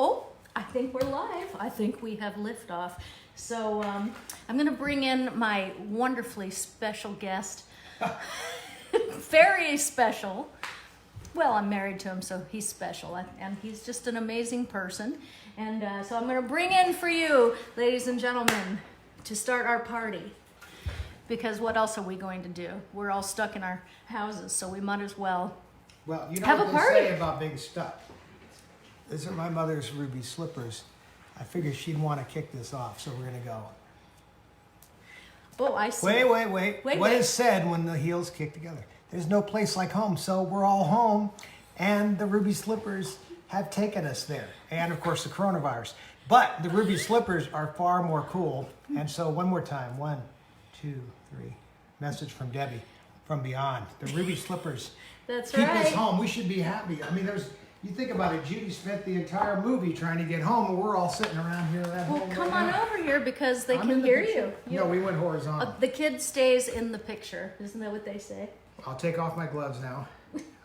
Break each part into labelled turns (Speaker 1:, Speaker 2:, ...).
Speaker 1: Oh, I think we're live. I think we have liftoff. So I'm going to bring in my wonderfully special guest. Very special. Well, I'm married to him, so he's special. And he's just an amazing person. And so I'm going to bring in for you, ladies and gentlemen, to start our party. Because what else are we going to do? We're all stuck in our houses, so we might as well
Speaker 2: you know
Speaker 1: have
Speaker 2: what
Speaker 1: a
Speaker 2: they
Speaker 1: party.
Speaker 2: say about being stuck. These are my mother's ruby slippers. I figured she'd want to kick this off, so we're going to go.
Speaker 1: Oh, I see.
Speaker 2: Wait. What is said when the heels kick together? There's no place like home, so we're all home, and the ruby slippers have taken us there. And, of course, the coronavirus. But the ruby slippers are far more cool. And so one more time. 1, 2, 3. Message from Debbie from beyond. The ruby slippers
Speaker 1: That's
Speaker 2: keep
Speaker 1: right.
Speaker 2: us home. We should be happy. I mean, you think about it, Judy spent the entire movie trying to get home, and we're all sitting around here at
Speaker 1: Well,
Speaker 2: home.
Speaker 1: come
Speaker 2: right
Speaker 1: on
Speaker 2: now.
Speaker 1: over here because they
Speaker 2: I'm
Speaker 1: can
Speaker 2: in the
Speaker 1: hear
Speaker 2: picture.
Speaker 1: you.
Speaker 2: No, we went horizontal.
Speaker 1: The kid stays in the picture. Isn't that what they say?
Speaker 2: I'll take off my gloves now.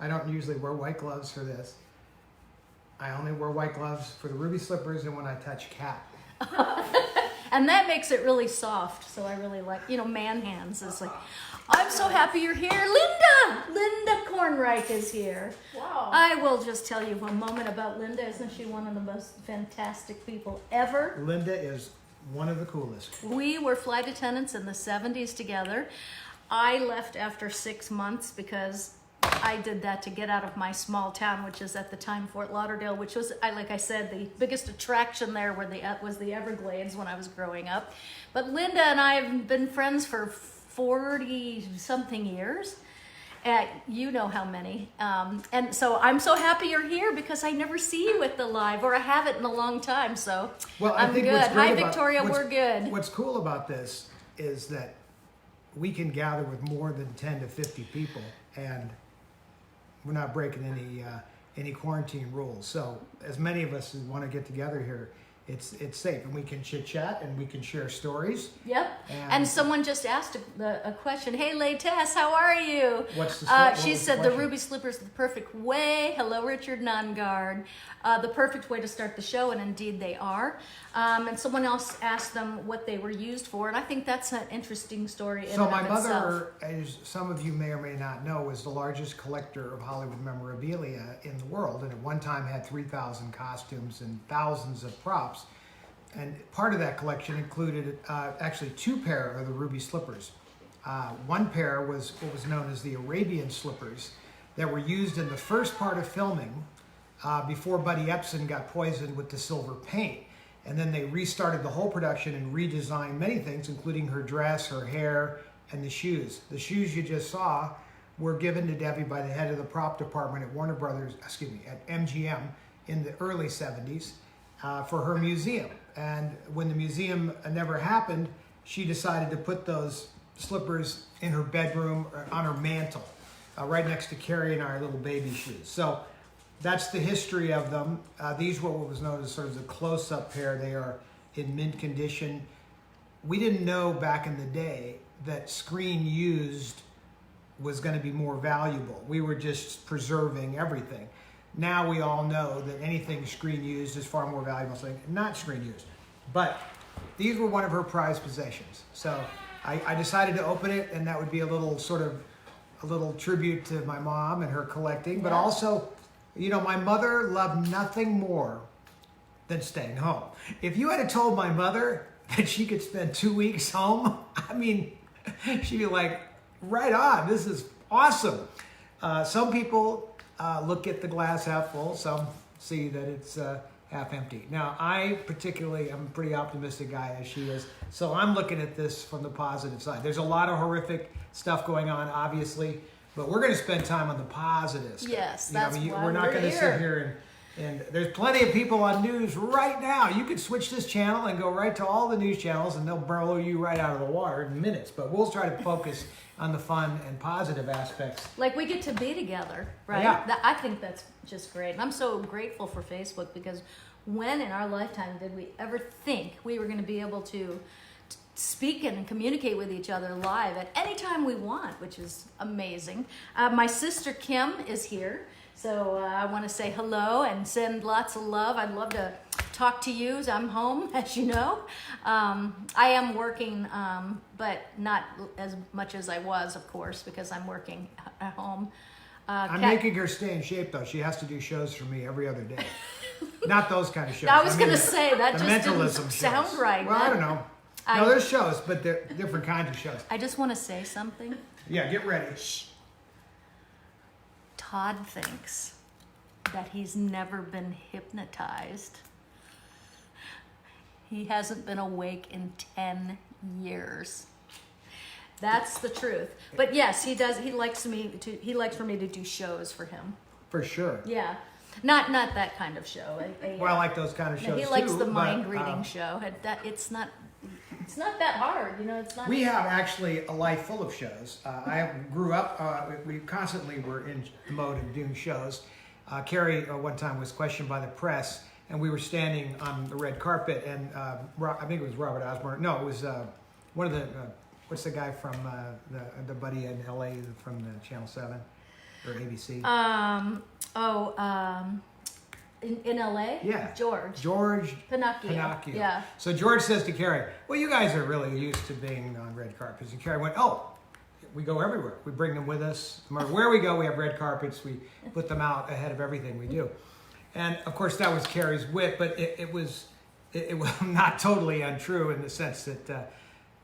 Speaker 2: I don't usually wear white gloves for this. I only wear white gloves for the ruby slippers and when I touch cat.
Speaker 1: And that makes it really soft. So I really like, man hands. It's like, I'm so happy you're here. Linda Kornreich is here.
Speaker 3: Wow.
Speaker 1: I will just tell you a moment about Linda. Isn't she one of the most fantastic people ever?
Speaker 2: Linda is one of the coolest.
Speaker 1: We were flight attendants in the 70s together. I left after 6 months because I did that to get out of my small town, which is at the time Fort Lauderdale, which was, like I said, the biggest attraction there was the Everglades when I was growing up. But Linda and I have been friends for 40-something years. You know how many. And so I'm so happy you're here because I never see you at the live, or I haven't in a long time. So
Speaker 2: I
Speaker 1: I'm
Speaker 2: think
Speaker 1: good.
Speaker 2: what's great
Speaker 1: Hi,
Speaker 2: about-
Speaker 1: Victoria.
Speaker 2: what's-
Speaker 1: We're good.
Speaker 2: What's cool about this is that we can gather with more than 10 to 50 people, and we're not breaking any quarantine rules. So as many of us who want to get together here, it's safe, and we can chit chat and we can share stories.
Speaker 1: Yep. And someone just asked a question. Hey, Latess, how are you?
Speaker 2: What's the what
Speaker 1: She
Speaker 2: was
Speaker 1: said the
Speaker 2: question?
Speaker 1: ruby slippers are the perfect way. Hello, Richard Nungard. The perfect way to start the show, and indeed they are. And someone else asked them what they were used for, and I think that's an interesting story in
Speaker 2: So
Speaker 1: and
Speaker 2: my
Speaker 1: of
Speaker 2: mother,
Speaker 1: itself.
Speaker 2: as some of you may or may not know, was the largest collector of Hollywood memorabilia in the world, and at one time had 3,000 costumes and thousands of props. And part of that collection included actually 2 pair of the ruby slippers. One pair was what was known as the Arabian slippers that were used in the first part of filming before Buddy Epson got poisoned with the silver paint. And then they restarted the whole production and redesigned many things, including her dress, her hair, and the shoes. The shoes you just saw were given to Debbie by the head of the prop department at MGM in the early 70s for her museum. And when the museum never happened, she decided to put those slippers in her bedroom or on her mantle, right next to Carrie and our little baby shoes. So that's the history of them. These were what was known as sort of the close-up pair. They are in mint condition. We didn't know back in the day that screen used was going to be more valuable. We were just preserving everything. Now we all know that anything screen used is far more valuable than not screen used. But these were one of her prized possessions. So I decided to open it, and that would be a little tribute to my mom and her collecting, but also, my mother loved nothing more than staying home. If you had told my mother that she could spend 2 weeks home, I mean, she'd be like, right on, this is awesome. Some people look at the glass half full, some see that it's half empty. Now, I'm a pretty optimistic guy, as she is, so I'm looking at this from the positive side. There's a lot of horrific stuff going on, obviously, but we're going to spend time on the positive stuff.
Speaker 1: Yes, that's why
Speaker 2: we're not going to sit here and there's plenty of people on news right now. You could switch this channel and go right to all the news channels, and they'll blow you right out of the water in minutes. But we'll try to focus on the fun and positive aspects.
Speaker 1: Like we get to be together, right?
Speaker 2: Yeah.
Speaker 1: I think that's just great. And I'm so grateful for Facebook because when in our lifetime did we ever think we were going to be able to speak and communicate with each other live at any time we want, which is amazing. My sister Kim is here. So I want to say hello and send lots of love. I'd love to talk to you as I'm home, as you know. I am working, but not as much as I was, of course, because I'm working at home.
Speaker 2: I'm making her stay in shape, though. She has to do shows for me every other day. Not those kind of shows.
Speaker 1: I was going to say, that
Speaker 2: the
Speaker 1: just didn't
Speaker 2: mentalism
Speaker 1: sound
Speaker 2: shows.
Speaker 1: right.
Speaker 2: Well, I don't know. No, there's shows, but they're different kinds of shows.
Speaker 1: I just want to say something.
Speaker 2: Yeah, get ready.
Speaker 1: Todd thinks that he's never been hypnotized. He hasn't been awake in 10 years. That's the truth. But yes, he does. He likes for me to do shows for him.
Speaker 2: For sure.
Speaker 1: Yeah. Not that kind of show.
Speaker 2: Well, I like those kind of shows
Speaker 1: he likes
Speaker 2: too,
Speaker 1: the
Speaker 2: but,
Speaker 1: mind reading show. It's not that hard, you know. It's not.
Speaker 2: We have actually a life full of shows. I grew up. We constantly were in the mode of doing shows. Carrie one time was questioned by the press, and we were standing on the red carpet, and I think it was Robert Osborne. No, it was one of the. What's the guy from the buddy in L.A. from the Channel 7 or ABC?
Speaker 1: In LA?
Speaker 2: Yeah.
Speaker 1: George Pinocchio. Yeah.
Speaker 2: So George says to Carrie, well, you guys are really used to being on red carpets. And Carrie went, oh, we go everywhere. We bring them with us. No matter where we go, we have red carpets. We put them out ahead of everything we do. And of course, that was Carrie's wit, but it was not totally untrue in the sense that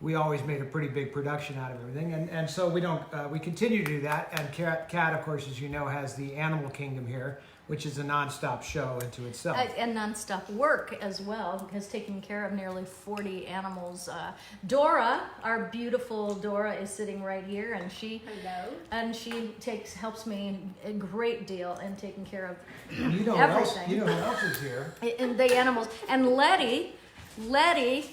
Speaker 2: we always made a pretty big production out of everything. And so we continue to do that. And Kat, of course, as you know, has the Animal Kingdom here, which is a nonstop show into itself.
Speaker 1: And nonstop work as well, because taking care of nearly 40 animals. Dora, our beautiful Dora, is sitting right here, and she helps me a great deal in taking care of everything.
Speaker 2: You know who else is here?
Speaker 1: And the animals. And Letty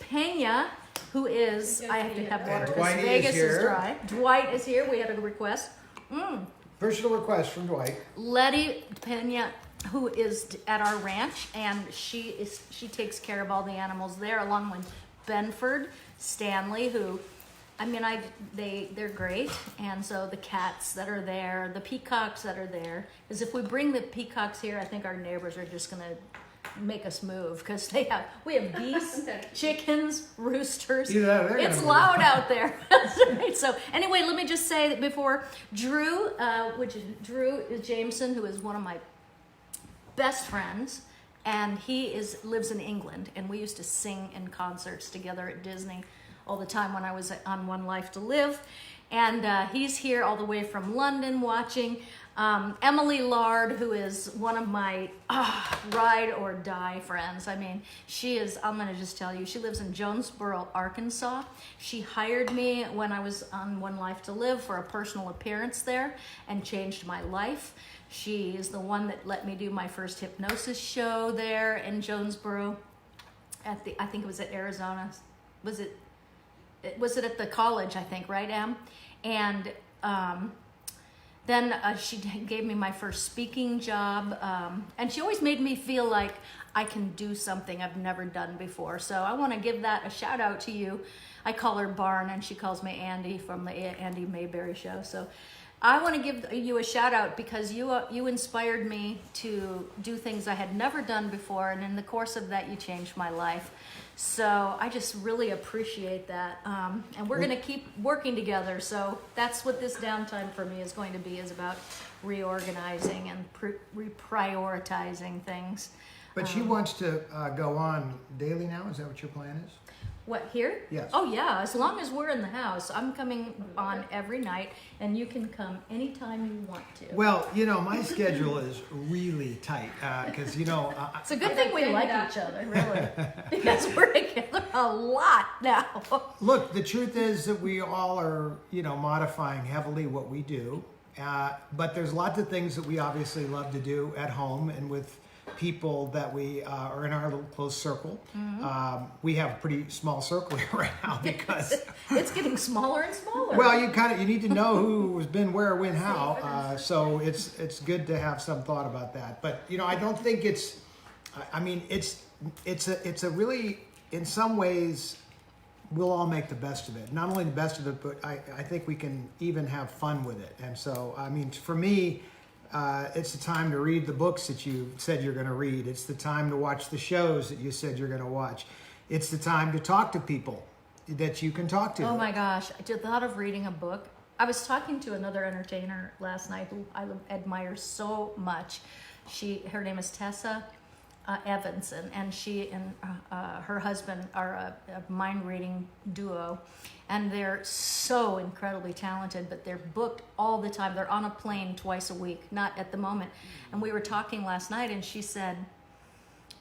Speaker 1: Pena, who is, I have to have water because Vegas is dry. Dwight is here. We had a request.
Speaker 2: Personal request from Dwight.
Speaker 1: Letty Pena, who is at our ranch, and she takes care of all the animals there, along with Benford, Stanley, who, they're great. And so the cats that are there, the peacocks that are there, because if we bring the peacocks here, I think our neighbors are just gonna make us move, because we have geese, chickens, roosters. It's loud out there. Right. So anyway, let me just say that before Drew Jameson, who is one of my best friends, and he lives in England, and we used to sing in concerts together at Disney all the time when I was on One Life to Live. And he's here all the way from London watching. Emily Lard, who is one of my ride or die friends. I'm going to just tell you, she lives in Jonesboro, Arkansas. She hired me when I was on One Life to Live for a personal appearance there and changed my life. She is the one that let me do my first hypnosis show there in Jonesboro I think it was at Arizona. Was it at the college, I think, right, Em? And then she gave me my first speaking job, and she always made me feel like I can do something I've never done before. So I want to give that a shout out to you. I call her Barn, and she calls me Andy from the Andy Mayberry show. So I want to give you a shout out because you inspired me to do things I had never done before, and in the course of that, you changed my life. So I just really appreciate that, and we're going to keep working together. So that's what this downtime for me is going to be, is about reorganizing and reprioritizing things.
Speaker 2: But she wants to go on daily now. Is that what your plan is?
Speaker 1: What, here?
Speaker 2: Yes.
Speaker 1: Oh yeah, as long as we're in the house. I'm coming on every night, and you can come anytime you want to.
Speaker 2: Well, my schedule is really tight because,
Speaker 1: it's a good thing we like each other, really, because we're together a lot now.
Speaker 2: Look, the truth is that we all are, modifying heavily what we do, but there's lots of things that we obviously love to do at home and with people that we are in our little close circle. Mm-hmm. We have a pretty small circle here right now because
Speaker 1: it's getting smaller and smaller.
Speaker 2: Well, you need to know who's been where, when, how. So it's good to have some thought about that. But I don't think it's a really, in some ways, we'll all make the best of it. Not only the best of it, but I think we can even have fun with it. And so for me, It's the time to read the books that you said you're going to read. It's the time to watch the shows that you said you're going to watch. It's the time to talk to people that you can talk to.
Speaker 1: Oh my gosh, the thought of reading a book. I was talking to another entertainer last night who I admire so much. Her name is Tessa Evanson, and she and her husband are a mind reading duo, and they're so incredibly talented, but they're booked all the time. They're on a plane twice a week, not at the moment. And we were talking last night, and she said,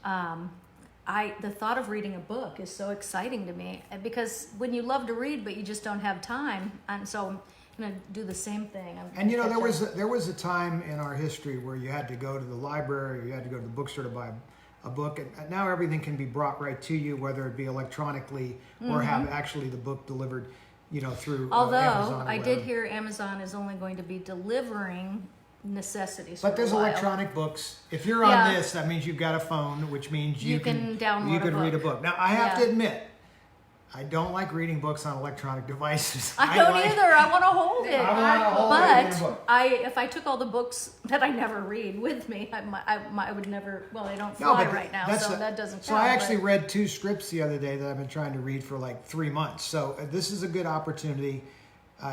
Speaker 1: the thought of reading a book is so exciting to me, because when you love to read but you just don't have time, and so I'm going to do the same thing.
Speaker 2: And you know, there was a time in our history where you had to go to the library, or you had to go to the bookstore to buy a book, and now everything can be brought right to you, whether it be electronically or have actually the book delivered, you know, through
Speaker 1: Although
Speaker 2: Amazon.
Speaker 1: I did hear Amazon is only going to be delivering necessities.
Speaker 2: But there's
Speaker 1: for a while.
Speaker 2: electronic books. If you're on this, that means you've got a phone, which means you can
Speaker 1: download
Speaker 2: you can
Speaker 1: a book.
Speaker 2: read a book. Now, I have to admit, I don't like reading books on electronic devices.
Speaker 1: I don't either. I want to hold it.
Speaker 2: I wanna hold it in a
Speaker 1: But
Speaker 2: book.
Speaker 1: if I took all the books that I never read with me, I would never. Well, they don't fly right now, so that doesn't count.
Speaker 2: So I actually read 2 scripts the other day that I've been trying to read for like 3 months. So this is a good opportunity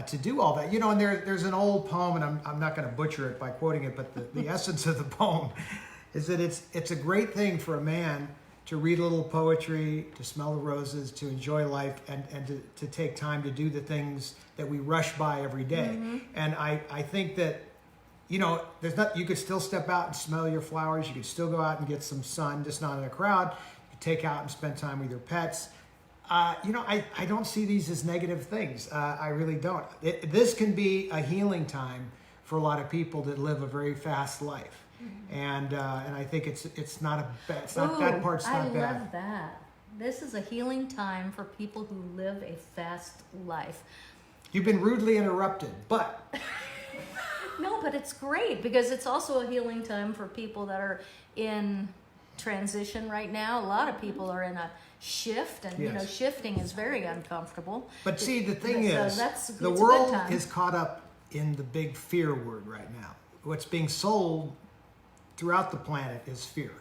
Speaker 2: to do all that. You know, and there's an old poem, and I'm not going to butcher it by quoting it, but the essence of the poem is that it's a great thing for a man to read a little poetry, to smell the roses, to enjoy life, and to take time to do the things that we rush by every day. And I think that, you know, you could still step out and smell your flowers. You could still go out and get some sun, just not in a crowd. You could take out and spend time with your pets. You know, I don't see these as negative things. I really don't. This can be a healing time for a lot of people that live a very fast life. And I think it's not a bad. It's not that part's not bad.
Speaker 1: I love that. This is a healing time for people who live a fast life.
Speaker 2: You've been rudely interrupted, but
Speaker 1: No, but it's great because it's also a healing time for people that are in transition right now. A lot of people are in a shift, and you know, shifting is very uncomfortable.
Speaker 2: But see, the thing is, the
Speaker 1: a
Speaker 2: world
Speaker 1: good time.
Speaker 2: is caught up in the big fear word right now. What's being sold throughout the planet is fear.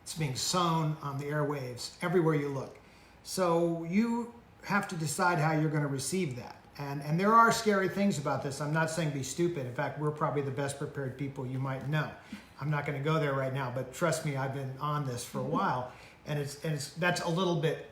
Speaker 2: It's being sown on the airwaves everywhere you look. So you have to decide how you're going to receive that. And there are scary things about this. I'm not saying be stupid. In fact, we're probably the best prepared people you might know. I'm not going to go there right now, but trust me, I've been on this for a while, and that's a little bit,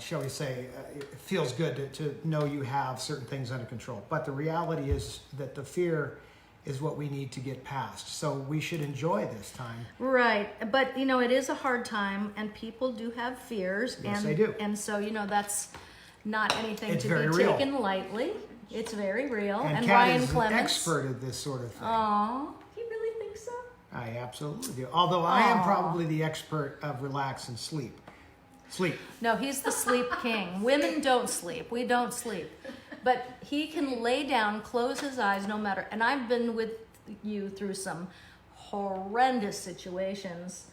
Speaker 2: shall we say, it feels good to know you have certain things under control. But the reality is that the fear is what we need to get past. So we should enjoy this time.
Speaker 1: Right, but you know, it is a hard time, and people do have fears.
Speaker 2: Yes,
Speaker 1: and
Speaker 2: they do.
Speaker 1: And so, you know, that's not anything
Speaker 2: It's
Speaker 1: to
Speaker 2: very
Speaker 1: be
Speaker 2: real.
Speaker 1: taken lightly. It's very real.
Speaker 2: And Kat
Speaker 1: Ryan
Speaker 2: is
Speaker 1: Clements.
Speaker 2: an expert at this sort of thing.
Speaker 1: Oh, you really think so?
Speaker 2: I absolutely do. Although I am probably the expert of relax and sleep. Sleep.
Speaker 1: No, he's the sleep king. Women don't sleep. We don't sleep. But he can lay down, close his eyes, no matter. And I've been with you through some horrendous situations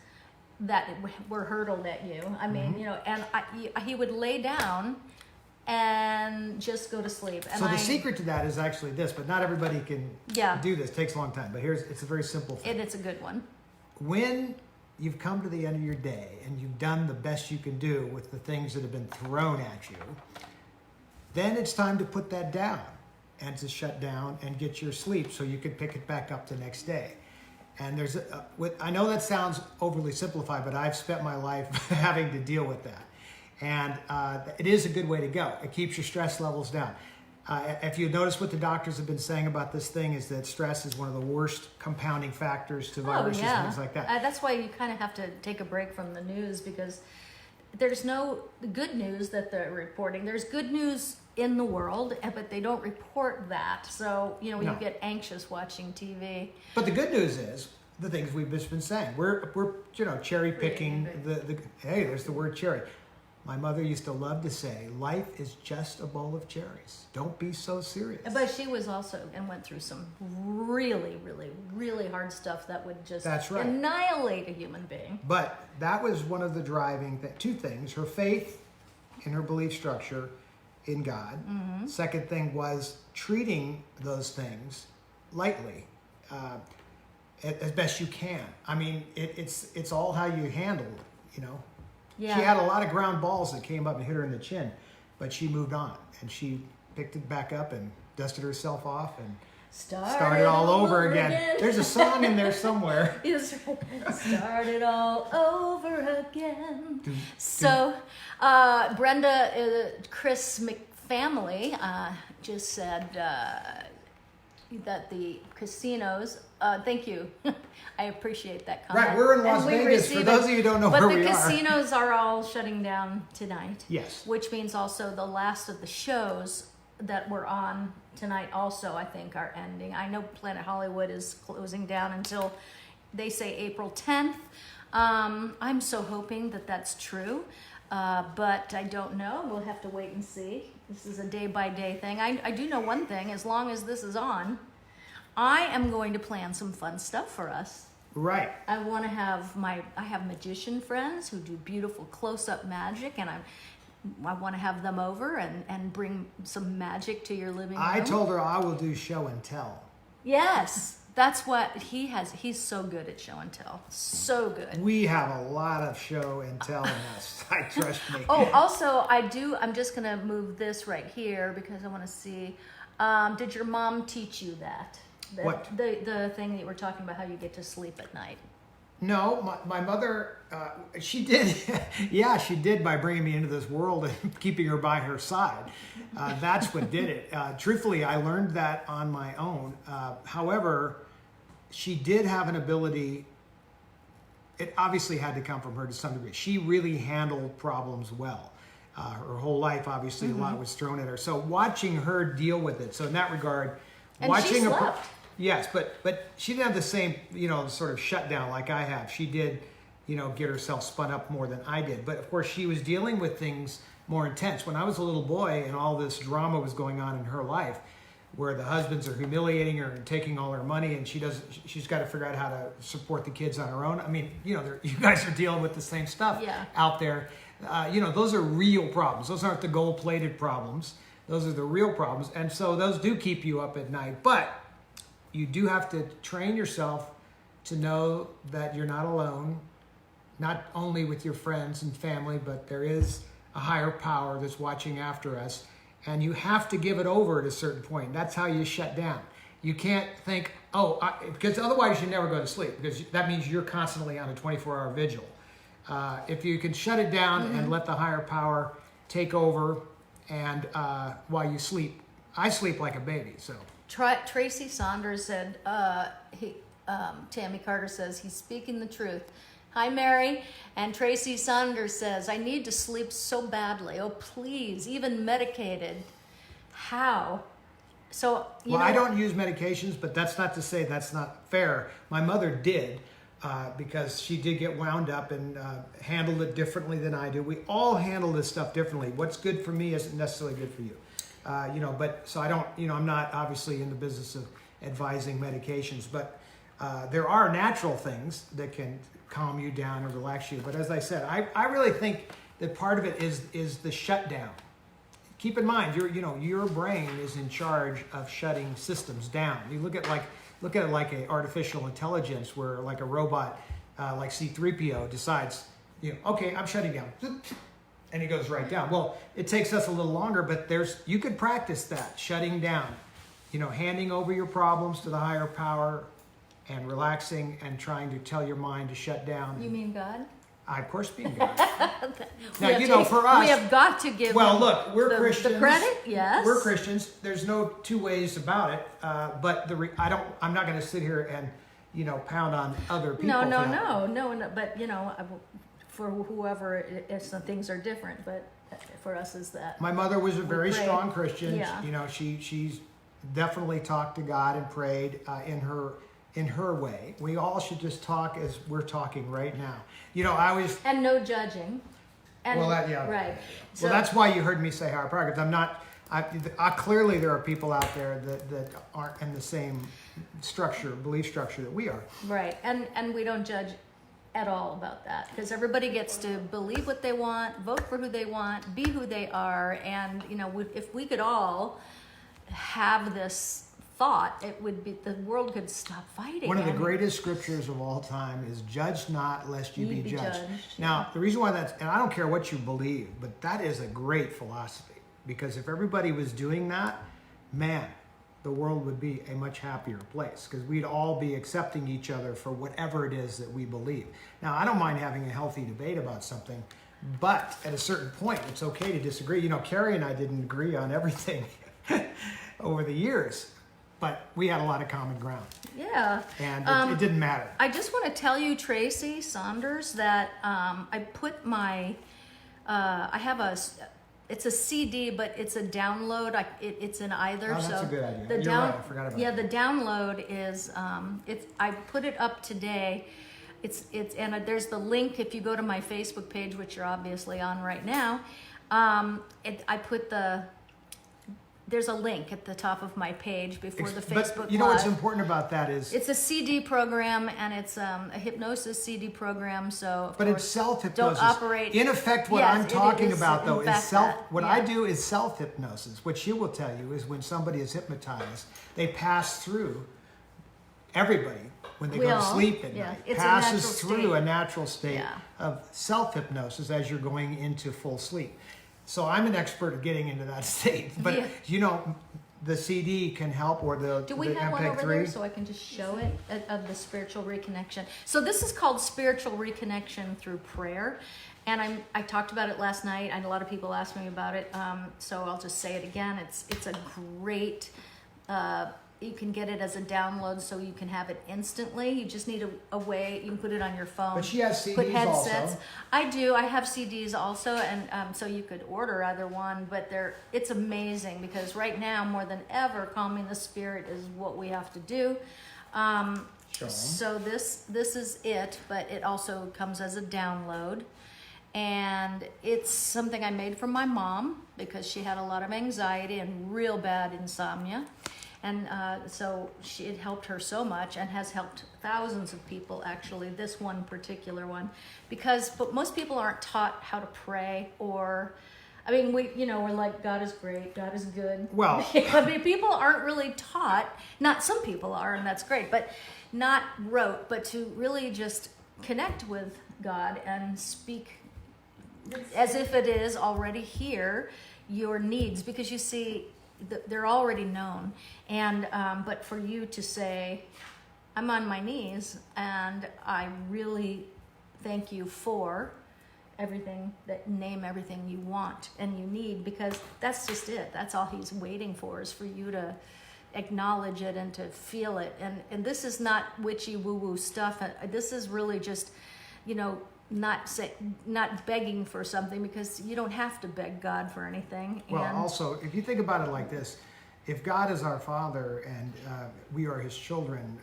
Speaker 1: that were hurtled at you. I mean, you know, and he would lay down and just go to sleep. And
Speaker 2: So the secret to that is actually this, but not everybody can do this. It takes a long time. But it's a very simple thing.
Speaker 1: It's a good one.
Speaker 2: When you've come to the end of your day and you've done the best you can do with the things that have been thrown at you, then it's time to put that down and to shut down and get your sleep so you can pick it back up the next day. And I know that sounds overly simplified, but I've spent my life having to deal with that. And it is a good way to go. It keeps your stress levels down. If you notice what the doctors have been saying about this thing is that stress is one of the worst compounding factors to viruses and things like that.
Speaker 1: That's why you kind of have to take a break from the news, because there's no good news that they're reporting. There's good news in the world, but they don't report that. So, you know, you get anxious watching TV.
Speaker 2: But the good news is the things we've just been saying. We're you know, cherry picking hey, there's the word cherry. My mother used to love to say, life is just a bowl of cherries. Don't be so serious.
Speaker 1: But she was also, and went through some really, really, really hard stuff that would just annihilate a human being.
Speaker 2: But that was one of the driving, two things, her faith in her belief structure in God. Second thing was treating those things lightly. as best you can. I mean, it's all how you handle it, you know.
Speaker 1: Yeah.
Speaker 2: She had a lot of ground balls that came up and hit her in the chin, but she moved on and she picked it back up and dusted herself off and started all over again. There's a song in there somewhere.
Speaker 1: Started all over again. So, Brenda, Chris McFamily just said that the casinos. Thank you. I appreciate that comment.
Speaker 2: Right, we're in Las Vegas. For those of you who don't know where we are.
Speaker 1: But the casinos are all shutting down tonight.
Speaker 2: Yes.
Speaker 1: Which means also the last of the shows that were on tonight also, I think, are ending. I know Planet Hollywood is closing down until, they say, April 10th. I'm so hoping that that's true, but I don't know. We'll have to wait and see. This is a day-by-day thing. I do know one thing. As long as this is on, I am going to plan some fun stuff for us.
Speaker 2: Right.
Speaker 1: I want to have I have magician friends who do beautiful close-up magic, and I want to have them over and bring some magic to your living room.
Speaker 2: I told her I will do show and tell.
Speaker 1: Yes, that's what he has. He's so good at show and tell. So good.
Speaker 2: We have a lot of show and tell in us. I trust me.
Speaker 1: Oh, also, I'm just going to move this right here because I want to see. Did your mom teach you that?
Speaker 2: What?
Speaker 1: The thing that you were talking about, how you get to sleep at night.
Speaker 2: No, my mother, she did. Yeah, she did by bringing me into this world and keeping her by her side. That's what did it. Truthfully, I learned that on my own. However, she did have an ability. It obviously had to come from her to some degree. She really handled problems well. Her whole life, obviously, a lot was thrown at her. So watching her deal with it. So in that regard,
Speaker 1: And
Speaker 2: watching
Speaker 1: she
Speaker 2: her.
Speaker 1: slept.
Speaker 2: Yes, but she didn't have the same, sort of shutdown like I have. She did, get herself spun up more than I did. But of course, she was dealing with things more intense. When I was a little boy and all this drama was going on in her life, where the husbands are humiliating her and taking all her money, and she's got to figure out how to support the kids on her own. I mean, you guys are dealing with the same stuff out there. Those are real problems. Those aren't the gold-plated problems. Those are the real problems. And so those do keep you up at night. But you do have to train yourself to know that you're not alone, not only with your friends and family, but there is a higher power that's watching after us. And you have to give it over at a certain point. That's how you shut down. You can't think, because otherwise you never go to sleep, because that means you're constantly on a 24-hour vigil. If you can shut it down and let the higher power take over, and while you sleep, I sleep like a baby, so.
Speaker 1: Tracy Saunders said, Tammy Carter says, he's speaking the truth. Hi, Mary. And Tracy Saunders says, I need to sleep so badly. Oh, please, even medicated. How? So,
Speaker 2: I don't use medications, but that's not to say that's not fair. My mother did, because she did get wound up and handled it differently than I do. We all handle this stuff differently. What's good for me isn't necessarily good for you. But so I don't, I'm not obviously in the business of advising medications, but there are natural things that can calm you down or relax you. But as I said, I really think that part of it is the shutdown. Keep in mind, your brain is in charge of shutting systems down. You look at it like a artificial intelligence, where like a robot, like C-3PO decides, okay, I'm shutting down. And he goes right down. Well, it takes us a little longer, but you could practice that, shutting down, handing over your problems to the higher power and relaxing and trying to tell your mind to shut down.
Speaker 1: You mean God?
Speaker 2: I, of course, being God. Now, for us,
Speaker 1: we have got to give
Speaker 2: look, we're Christians.
Speaker 1: The credit, yes.
Speaker 2: We're Christians. There's no two ways about it. But I'm not going to sit here and, pound on other people.
Speaker 1: No. But for whoever it is, some things are different. But for us, is that
Speaker 2: my mother was a very strong Christian.
Speaker 1: Yeah.
Speaker 2: She's definitely talked to God and prayed in her way. We all should just talk as we're talking right now.
Speaker 1: And no judging. And,
Speaker 2: right.
Speaker 1: So,
Speaker 2: well, that's why you heard me say higher power, because I'm not. Clearly, there are people out there that aren't in the same belief structure that we are.
Speaker 1: Right, and we don't judge at all about that, because everybody gets to believe what they want, vote for who they want, be who they are, and if we could all have this thought, it would be the world could stop fighting.
Speaker 2: One of the greatest scriptures of all time is "Judge not, lest you be judged."
Speaker 1: Yeah.
Speaker 2: Now, the reason why that's, and I don't care what you believe, but that is a great philosophy, because if everybody was doing that, man, the world would be a much happier place, because we'd all be accepting each other for whatever it is that we believe. Now, I don't mind having a healthy debate about something, but at a certain point, it's okay to disagree. You know, Carrie and I didn't agree on everything over the years, but we had a lot of common ground.
Speaker 1: Yeah.
Speaker 2: And it didn't matter.
Speaker 1: I just want to tell you, Tracy Saunders, that I put my, I have it's a CD, but it's a download. It's in either.
Speaker 2: Oh, that's
Speaker 1: so
Speaker 2: a good idea.
Speaker 1: The
Speaker 2: You're right, I forgot about
Speaker 1: yeah,
Speaker 2: that.
Speaker 1: the download is, I put it up today. And there's the link if you go to my Facebook page, which you're obviously on right now. I put there's a link at the top of my page before the Facebook
Speaker 2: But you know what's
Speaker 1: Live.
Speaker 2: important about that is,
Speaker 1: It's a CD program, and it's a hypnosis CD program. So, of
Speaker 2: but
Speaker 1: course,
Speaker 2: it's self-hypnosis.
Speaker 1: don't operate.
Speaker 2: In effect, what
Speaker 1: Yes,
Speaker 2: I'm
Speaker 1: it
Speaker 2: talking
Speaker 1: is,
Speaker 2: about,
Speaker 1: in
Speaker 2: though, is
Speaker 1: fact,
Speaker 2: self.
Speaker 1: that,
Speaker 2: What
Speaker 1: yeah.
Speaker 2: I do is self-hypnosis. What she will tell you is when somebody is hypnotized, they pass through. Everybody, when they go to sleep at night,
Speaker 1: it's a
Speaker 2: passes
Speaker 1: natural
Speaker 2: through
Speaker 1: state.
Speaker 2: a natural state
Speaker 1: Yeah.
Speaker 2: of self-hypnosis as you're going into full sleep. So I'm an expert at getting into that state. But
Speaker 1: Yeah.
Speaker 2: you know, the CD can help, or the
Speaker 1: Do we
Speaker 2: the
Speaker 1: have one over there
Speaker 2: MPEG-3.
Speaker 1: so I can just show it of the spiritual reconnection? So this is called spiritual reconnection through prayer, and I talked about it last night, and a lot of people asked me about it. So I'll just say it again. It's a great. You can get it as a download, so you can have it instantly. You just need a way. You can put it on your phone.
Speaker 2: But she has CDs
Speaker 1: Put headsets.
Speaker 2: also.
Speaker 1: I do. I have CDs also, and so you could order either one. But it's amazing because right now, more than ever, calming the spirit is what we have to do.
Speaker 2: Show 'em.
Speaker 1: So this is it, but it also comes as a download, and it's something I made for my mom because she had a lot of anxiety and real bad insomnia. And so it helped her so much, and has helped thousands of people, actually, this one particular one. But most people aren't taught how to pray, or, I mean, we're like, God is great, God is good.
Speaker 2: Well-
Speaker 1: I mean, people aren't really taught, some people are, and that's great, but not rote, but to really just connect with God and speak as if it is already here, your needs, because you see, they're already known. And but for you to say, I'm on my knees and I really thank you for everything, name everything you want and you need, because that's just it. That's all he's waiting for, is for you to acknowledge it and to feel it. And this is not witchy woo-woo stuff. This is really just, not begging for something, because you don't have to beg God for anything.
Speaker 2: Well,
Speaker 1: And
Speaker 2: also, if you think about it like this, if God is our Father and we are His children,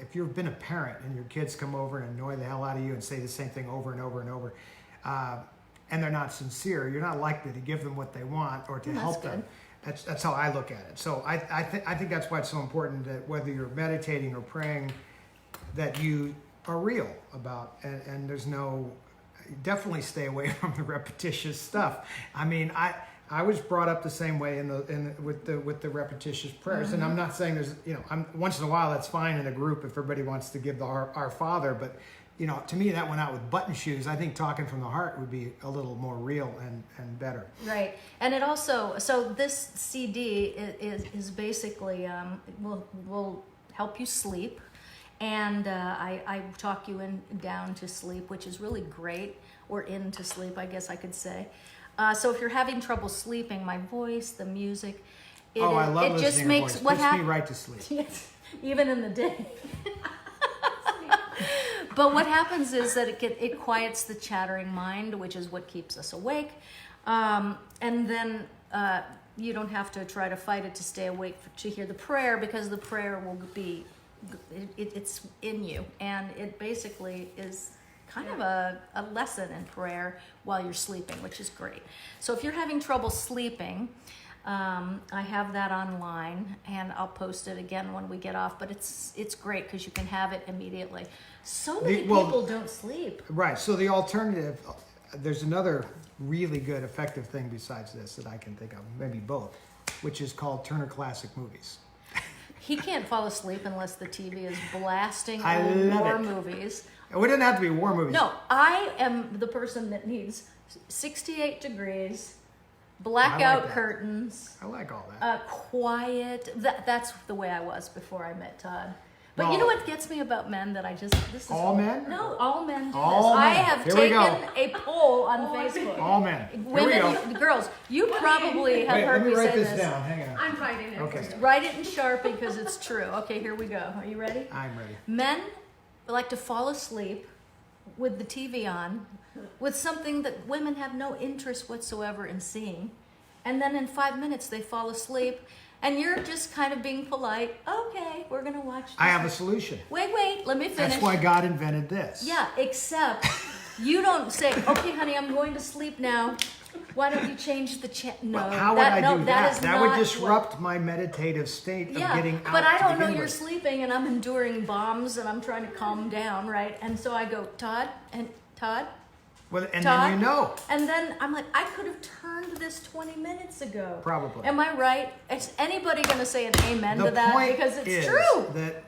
Speaker 2: if you've been a parent and your kids come over and annoy the hell out of you and say the same thing over and over and over, and they're not sincere, you're not likely to give them what they want or to help them. That's how I look at it. So I think that's why it's so important that whether you're meditating or praying, that you are real about, and there's no, definitely stay away from the repetitious stuff. I mean, I was brought up the same way with the repetitious prayers,
Speaker 1: Mm-hmm.
Speaker 2: and I'm not saying there's, once in a while that's fine in a group if everybody wants to give our Father, but to me that went out with button shoes. I think talking from the heart would be a little more real and better.
Speaker 1: Right, and it also, so this CD is basically will help you sleep, and I talk you down to sleep, which is really great, or into sleep, I guess I could say. So if you're having trouble sleeping, my voice, the music,
Speaker 2: I love
Speaker 1: it
Speaker 2: listening
Speaker 1: just
Speaker 2: to your
Speaker 1: makes
Speaker 2: voice.
Speaker 1: what
Speaker 2: Puts me
Speaker 1: happens.
Speaker 2: right to sleep.
Speaker 1: Yes, even in the day. But what happens is that it quiets the chattering mind, which is what keeps us awake. And then you don't have to try to fight it to stay awake to hear the prayer, because the prayer will be, it's in you. And it basically is kind of a lesson in prayer while you're sleeping, which is great. So if you're having trouble sleeping, I have that online, and I'll post it again when we get off, but it's great because you can have it immediately. So many people don't sleep.
Speaker 2: Right. So the alternative, there's another really good, effective thing besides this that I can think of, maybe both, which is called Turner Classic Movies.
Speaker 1: He can't fall asleep unless the TV is blasting
Speaker 2: I
Speaker 1: old
Speaker 2: love
Speaker 1: war
Speaker 2: it.
Speaker 1: movies.
Speaker 2: It wouldn't have to be war movies.
Speaker 1: No, I am the person that needs 68 degrees, blackout
Speaker 2: that.
Speaker 1: curtains,
Speaker 2: I like all that.
Speaker 1: quiet. That's the way I was before I met Todd. But you know what gets me about men that I just this is
Speaker 2: All men?
Speaker 1: No, all men do
Speaker 2: All
Speaker 1: this. I
Speaker 2: men.
Speaker 1: have
Speaker 2: Here we go.
Speaker 1: taken a poll on Facebook.
Speaker 2: All men. Here we
Speaker 1: Women,
Speaker 2: go.
Speaker 1: girls, you probably have
Speaker 2: Wait,
Speaker 1: heard
Speaker 2: let me
Speaker 1: me
Speaker 2: write
Speaker 1: say
Speaker 2: this down. Hang on.
Speaker 3: I'm writing it.
Speaker 2: Okay.
Speaker 1: Write it in Sharpie because it's true. Okay, here we go. Are you ready?
Speaker 2: I'm ready.
Speaker 1: Men like to fall asleep with the TV on, with something that women have no interest whatsoever in seeing. And then in 5 minutes they fall asleep, and you're just kind of being polite. Okay, we're going to watch this.
Speaker 2: I have a solution.
Speaker 1: Wait, let me finish.
Speaker 2: That's why God invented this.
Speaker 1: Yeah, except you don't say, okay, honey, I'm going to sleep now. Why don't you change the channel? No,
Speaker 2: Well, how would I do that?
Speaker 1: is
Speaker 2: That would
Speaker 1: not
Speaker 2: disrupt my meditative state of getting out.
Speaker 1: but I
Speaker 2: to
Speaker 1: don't know
Speaker 2: begin
Speaker 1: you're
Speaker 2: with.
Speaker 1: sleeping, and I'm enduring bombs, and I'm trying to calm down, right? And so I go, Todd,
Speaker 2: Well, and
Speaker 1: Todd?
Speaker 2: then you know.
Speaker 1: And then I'm like, I could have turned this 20 minutes ago.
Speaker 2: Probably.
Speaker 1: Am I right? Is anybody going to say an amen
Speaker 2: The
Speaker 1: to that?
Speaker 2: point
Speaker 1: Because it's
Speaker 2: is
Speaker 1: true.
Speaker 2: that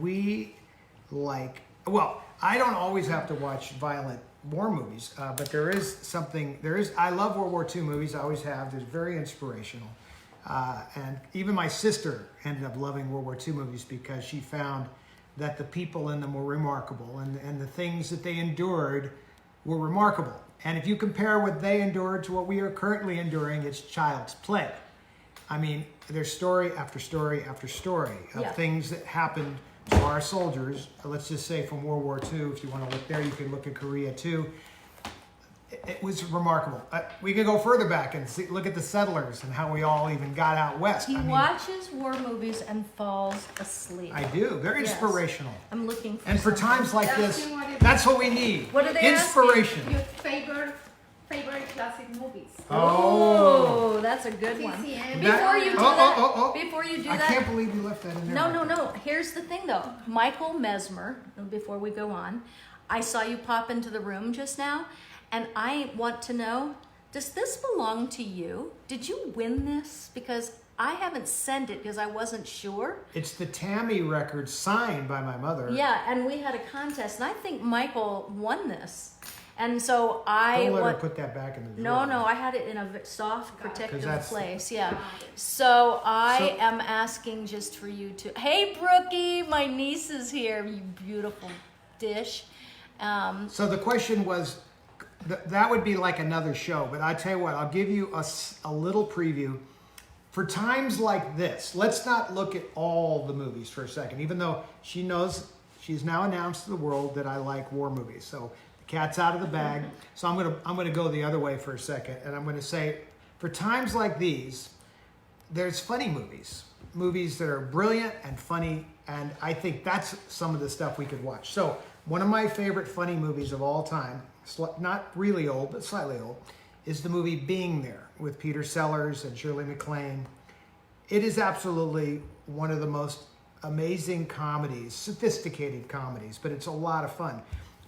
Speaker 2: we like. Well, I don't always have to watch violent war movies, but there is something. I love World War II movies. I always have. They're very inspirational, and even my sister ended up loving World War II movies because she found that the people in them were remarkable, and the things that they endured were remarkable. And if you compare what they endured to what we are currently enduring, it's child's play. I mean, there's story after story after story of
Speaker 1: Yeah.
Speaker 2: things that happened to our soldiers. Let's just say from World War II. If you want to look there, you can look at Korea too. It was remarkable. We could go further back and look at the settlers and how we all even got out west.
Speaker 1: He
Speaker 2: I mean,
Speaker 1: watches war movies and falls asleep.
Speaker 2: I do. They're
Speaker 1: Yes.
Speaker 2: inspirational.
Speaker 1: I'm looking for
Speaker 2: And for
Speaker 1: something.
Speaker 2: times like this,
Speaker 3: Asking what it
Speaker 2: that's what we need.
Speaker 1: What are they
Speaker 2: Inspiration.
Speaker 3: Your favorite classic movies.
Speaker 1: Oh, that's a good one.
Speaker 3: TCM.
Speaker 1: Before you do that, before you do
Speaker 2: I
Speaker 1: that,
Speaker 2: can't believe you left that in there.
Speaker 1: No. Here's the thing, though. Michael Mesmer, before we go on, I saw you pop into the room just now, and I want to know, does this belong to you? Did you win this? Because I haven't sent it because I wasn't sure.
Speaker 2: It's the Tammy record signed by my mother.
Speaker 1: Yeah, and we had a contest, and I think Michael won this. And so I
Speaker 2: Don't let her
Speaker 1: want...
Speaker 2: put that back in the drawer.
Speaker 1: No, I had it in a soft, protective
Speaker 2: that's-
Speaker 1: place. Yeah. So I am asking just for you to. Hey, Brookie, my niece is here. You beautiful dish.
Speaker 2: So the question was, that would be like another show. But I tell you what, I'll give you a little preview. For times like this, let's not look at all the movies for a second. Even though she knows, she's now announced to the world that I like war movies. So the cat's out of the bag. So I'm gonna go the other way for a second, and I'm gonna say, for times like these, there's funny movies that are brilliant and funny, and I think that's some of the stuff we could watch. So one of my favorite funny movies of all time, not really old, but slightly old, is the movie Being There with Peter Sellers and Shirley MacLaine. It is absolutely one of the most amazing comedies, sophisticated comedies, but it's a lot of fun.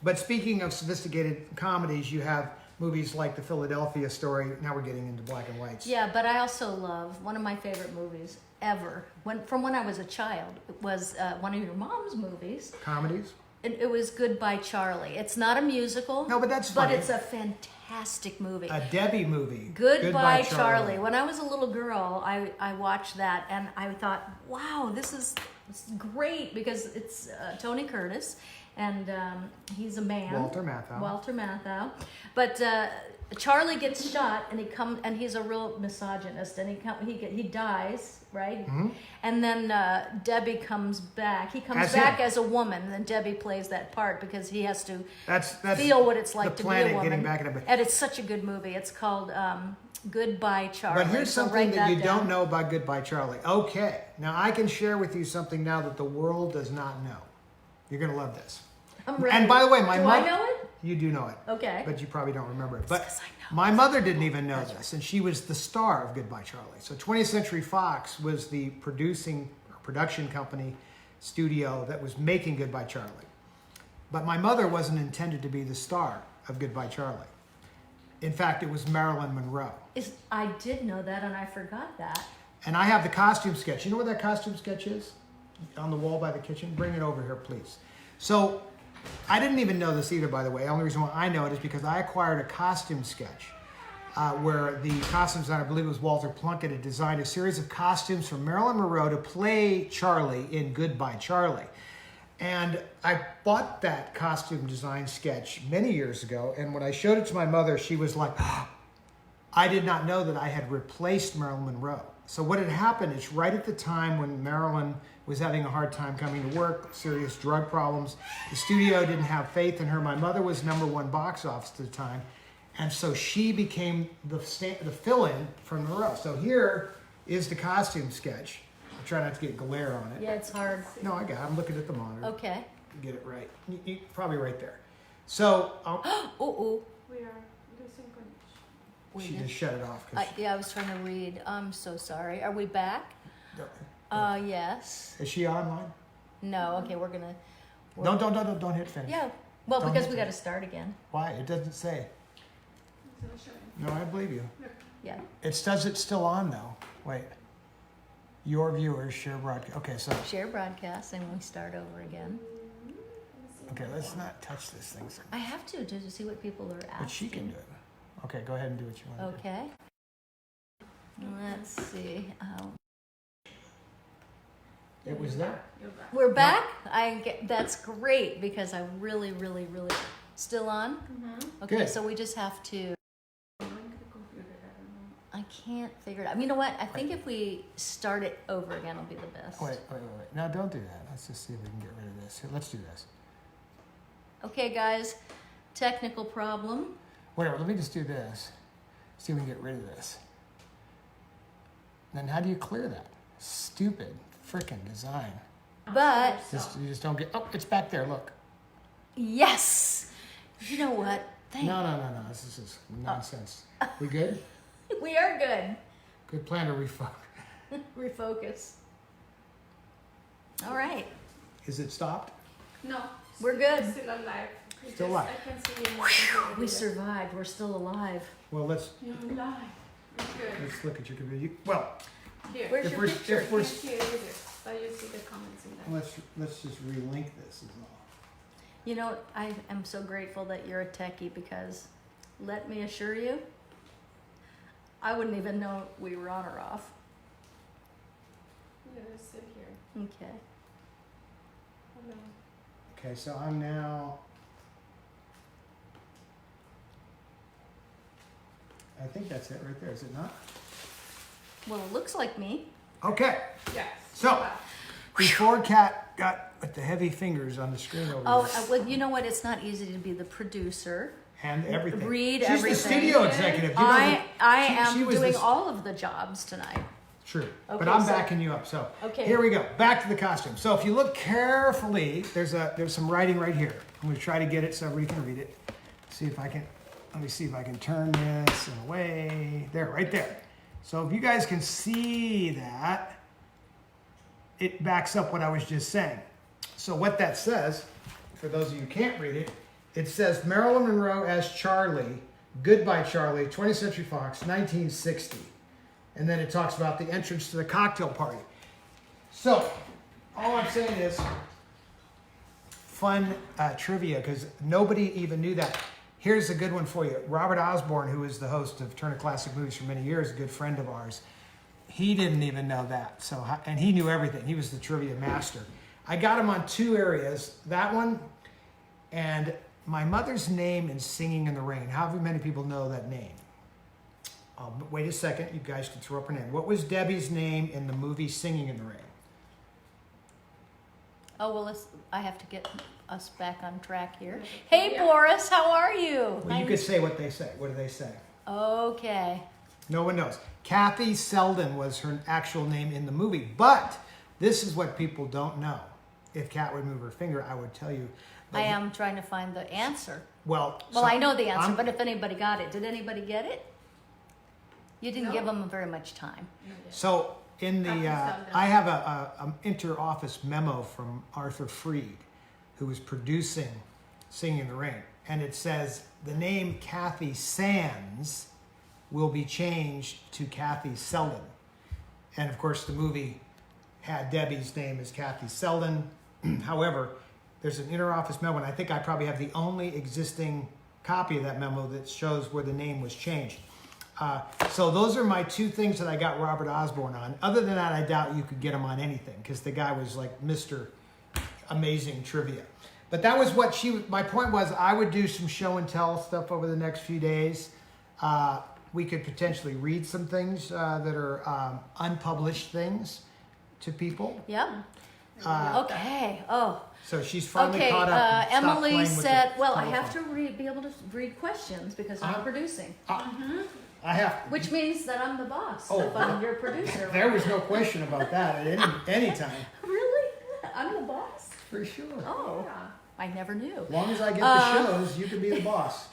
Speaker 2: But speaking of sophisticated comedies, you have movies like The Philadelphia Story. Now we're getting into black and whites.
Speaker 1: Yeah, but I also love one of my favorite movies ever. From when I was a child, it was one of your mom's movies.
Speaker 2: Comedies?
Speaker 1: It was Goodbye Charlie. It's not a musical.
Speaker 2: No, but that's
Speaker 1: But
Speaker 2: funny.
Speaker 1: it's a fantastic movie.
Speaker 2: A Debbie movie.
Speaker 1: Goodbye Charlie. When I was a little girl, I watched that and I thought, wow, this is great because it's Tony Curtis and he's a man.
Speaker 2: Walter Matthau.
Speaker 1: But Charlie gets shot and he's a real misogynist and he dies, right?
Speaker 2: Mm-hmm.
Speaker 1: And then Debbie comes back. He comes
Speaker 2: As
Speaker 1: back
Speaker 2: him.
Speaker 1: as a woman, and Debbie plays that part because he has to
Speaker 2: That's
Speaker 1: feel what it's like
Speaker 2: the
Speaker 1: to be a
Speaker 2: planet
Speaker 1: woman.
Speaker 2: getting back in a.
Speaker 1: And it's such a good movie. It's called Goodbye Charlie.
Speaker 2: But here's
Speaker 1: So
Speaker 2: something
Speaker 1: write
Speaker 2: that you
Speaker 1: down.
Speaker 2: don't know about Goodbye Charlie. Okay, now I can share with you something now that the world does not know. You're gonna love this.
Speaker 1: I'm ready.
Speaker 2: And by the way, my
Speaker 1: Do
Speaker 2: mom.
Speaker 1: I know it?
Speaker 2: You do know it.
Speaker 1: Okay.
Speaker 2: But you probably don't remember it. But
Speaker 1: 'cause I know
Speaker 2: my mother didn't even know this, and she was the star of Goodbye Charlie. So 20th Century Fox was the production company studio that was making Goodbye Charlie. But my mother wasn't intended to be the star of Goodbye Charlie. In fact, it was Marilyn Monroe.
Speaker 1: I did know that, and I forgot that.
Speaker 2: And I have the costume sketch. You know what that costume sketch is? on the wall by the kitchen? Bring it over here, please. So I didn't even know this either, by the way. The only reason why I know it is because I acquired a costume sketch where the costume designer, I believe it was Walter Plunkett, had designed a series of costumes for Marilyn Monroe to play Charlie in Goodbye Charlie. And I bought that costume design sketch many years ago, and when I showed it to my mother, she was like, I did not know that I had replaced Marilyn Monroe. So what had happened is right at the time when Marilyn was having a hard time coming to work, serious drug problems, the studio didn't have faith in her. My mother was #1 box office at the time, and so she became the fill-in for Monroe. So here is the costume sketch. I try not to get glare on it.
Speaker 1: Yeah, it's hard.
Speaker 2: No, I got it. I'm looking at the monitor.
Speaker 1: Okay.
Speaker 2: Get it right. Probably right there. So
Speaker 1: Ooh.
Speaker 3: We are losing connection.
Speaker 2: she just shut it off. 'Cause
Speaker 1: Yeah, I was trying to read. I'm so sorry. Are we back? Yes.
Speaker 2: is she online?
Speaker 1: No. Okay, we're gonna.
Speaker 2: Don't hit finish.
Speaker 1: Yeah. Well,
Speaker 2: Don't
Speaker 1: because
Speaker 2: hit
Speaker 1: we got to
Speaker 2: finish.
Speaker 1: start again.
Speaker 2: Why? It doesn't say.
Speaker 3: It's not showing.
Speaker 2: No, I believe you.
Speaker 1: Yeah.
Speaker 2: It says it's still on though. Wait. Your viewers share broadcast. Okay, so
Speaker 1: Share broadcast, and we start over again.
Speaker 2: okay, let's not touch this thing.
Speaker 1: I have to see what people are asking.
Speaker 2: But she can do it. Okay, go ahead and do what you want. To
Speaker 1: Okay. Let's see.
Speaker 2: do. It was there.
Speaker 3: You're back.
Speaker 1: We're back. That's great because I really still on.
Speaker 3: Mm-hmm.
Speaker 1: Okay,
Speaker 2: Good.
Speaker 1: so we just have to.
Speaker 3: The computer, I don't know.
Speaker 1: I can't figure it out. You know what? I think if we start it over again, it'll be the best.
Speaker 2: Wait. No, don't do that. Let's just see if we can get rid of this. Here, let's do this.
Speaker 1: Okay, guys. Technical problem.
Speaker 2: Whatever, let me just do this. See if we can get rid of this. Then how do you clear that? Stupid freaking design.
Speaker 1: But
Speaker 2: You just don't get. Oh, it's back there. Look.
Speaker 1: yes. You know what?
Speaker 2: No. This is just nonsense. We good?
Speaker 1: We are good.
Speaker 2: Good plan to refocus.
Speaker 1: Refocus. All right.
Speaker 2: Is it stopped?
Speaker 3: No.
Speaker 1: We're good.
Speaker 3: Still alive. It's
Speaker 2: Still
Speaker 3: just-
Speaker 2: alive.
Speaker 3: I can see you in the computer.
Speaker 1: We survived. We're still alive.
Speaker 2: Well, let's
Speaker 3: You're alive. It's good.
Speaker 2: look at your computer. Well,
Speaker 3: Here.
Speaker 1: Where's
Speaker 2: if
Speaker 1: your
Speaker 2: we're
Speaker 1: picture?
Speaker 2: if we're
Speaker 3: Here it is. But you see the comments in there.
Speaker 2: let's just relink this is all.
Speaker 1: You know, I am so grateful that you're a techie because, let me assure you, I wouldn't even know we were on or off.
Speaker 3: Yeah, sit here.
Speaker 1: Okay.
Speaker 3: Hello.
Speaker 2: Okay, so I'm now. I think that's it right there, is it not?
Speaker 1: Well, it looks like me.
Speaker 2: Okay,
Speaker 3: Yes.
Speaker 2: So-
Speaker 3: you're back.
Speaker 2: before Kat got with the heavy fingers on the screen over
Speaker 1: Oh,
Speaker 2: here
Speaker 1: well, you know what? It's not easy to be the producer.
Speaker 2: and everything.
Speaker 1: read
Speaker 2: She's
Speaker 1: everything.
Speaker 2: the studio executive. You know
Speaker 1: I
Speaker 2: she
Speaker 1: am
Speaker 2: was
Speaker 1: doing
Speaker 2: the-
Speaker 1: all of the jobs tonight.
Speaker 2: True, but
Speaker 1: Okay,
Speaker 2: I'm
Speaker 1: so-
Speaker 2: backing you up. So
Speaker 1: Okay.
Speaker 2: here we go. Back to the costume. So if you look carefully, there's some writing right here. I'm going to try to get it so everybody can read it. See if I can. Let me see if I can turn this in a way. There, right there. So if you guys can see that, it backs up what I was just saying. So what that says, for those of you who can't read it, it says Marilyn Monroe as Charlie, Goodbye Charlie, 20th Century Fox, 1960. And then it talks about the entrance to the cocktail party. So, all I'm saying is fun trivia, because nobody even knew that. Here's a good one for you. Robert Osborne, who is the host of Turner Classic Movies for many years, a good friend of ours, he didn't even know that. So, and he knew everything. He was the trivia master. I got him on two areas. That one and my mother's name in Singing in the Rain. How many people know that name? But wait a second. You guys can throw up her name. What was Debbie's name in the movie Singing in the Rain?
Speaker 1: Oh, well, I have to get us back on track here. Hey, Boris, how are you?
Speaker 2: Well, you could say what they say. What do they say?
Speaker 1: Okay.
Speaker 2: No one knows. Kathy Selden was her actual name in the movie. But this is what people don't know. If Kat would move her finger, I would tell you.
Speaker 1: I am trying to find the answer.
Speaker 2: Well,
Speaker 1: Well,
Speaker 2: so
Speaker 1: I know the answer,
Speaker 2: I'm-
Speaker 1: but if anybody got it, did anybody get it? You didn't
Speaker 3: No.
Speaker 1: give them very much time.
Speaker 2: So in the,
Speaker 3: Kathy Selden.
Speaker 2: I have a inter-office memo from Arthur Freed, who was producing Singing in the Rain, and it says the name Kathy Sands will be changed to Kathy Selden, and of course the movie had Debbie's name as Kathy Selden. However, there's an interoffice memo, and I think I probably have the only existing copy of that memo that shows where the name was changed. So those are my two things that I got Robert Osborne on. Other than that, I doubt you could get him on anything because the guy was like Mr. Amazing Trivia. But that was what my point was, I would do some show and tell stuff over the next few days. We could potentially read some things that are unpublished things to people.
Speaker 1: Yep. Okay. Oh.
Speaker 2: So she's finally
Speaker 1: Okay.
Speaker 2: caught up. And stopped
Speaker 1: Emily
Speaker 2: playing with
Speaker 1: said,
Speaker 2: the
Speaker 1: "Well, I have
Speaker 2: telephone.
Speaker 1: to be able to read questions because I'm producing,
Speaker 2: I have.
Speaker 1: which means that I'm the boss.
Speaker 2: Oh,
Speaker 1: if I'm your producer."
Speaker 2: There was no question about that at any time.
Speaker 1: Really? I'm the boss?
Speaker 2: For sure.
Speaker 1: Oh,
Speaker 3: Yeah.
Speaker 1: I never knew.
Speaker 2: As long as I get the shows, you can be the boss.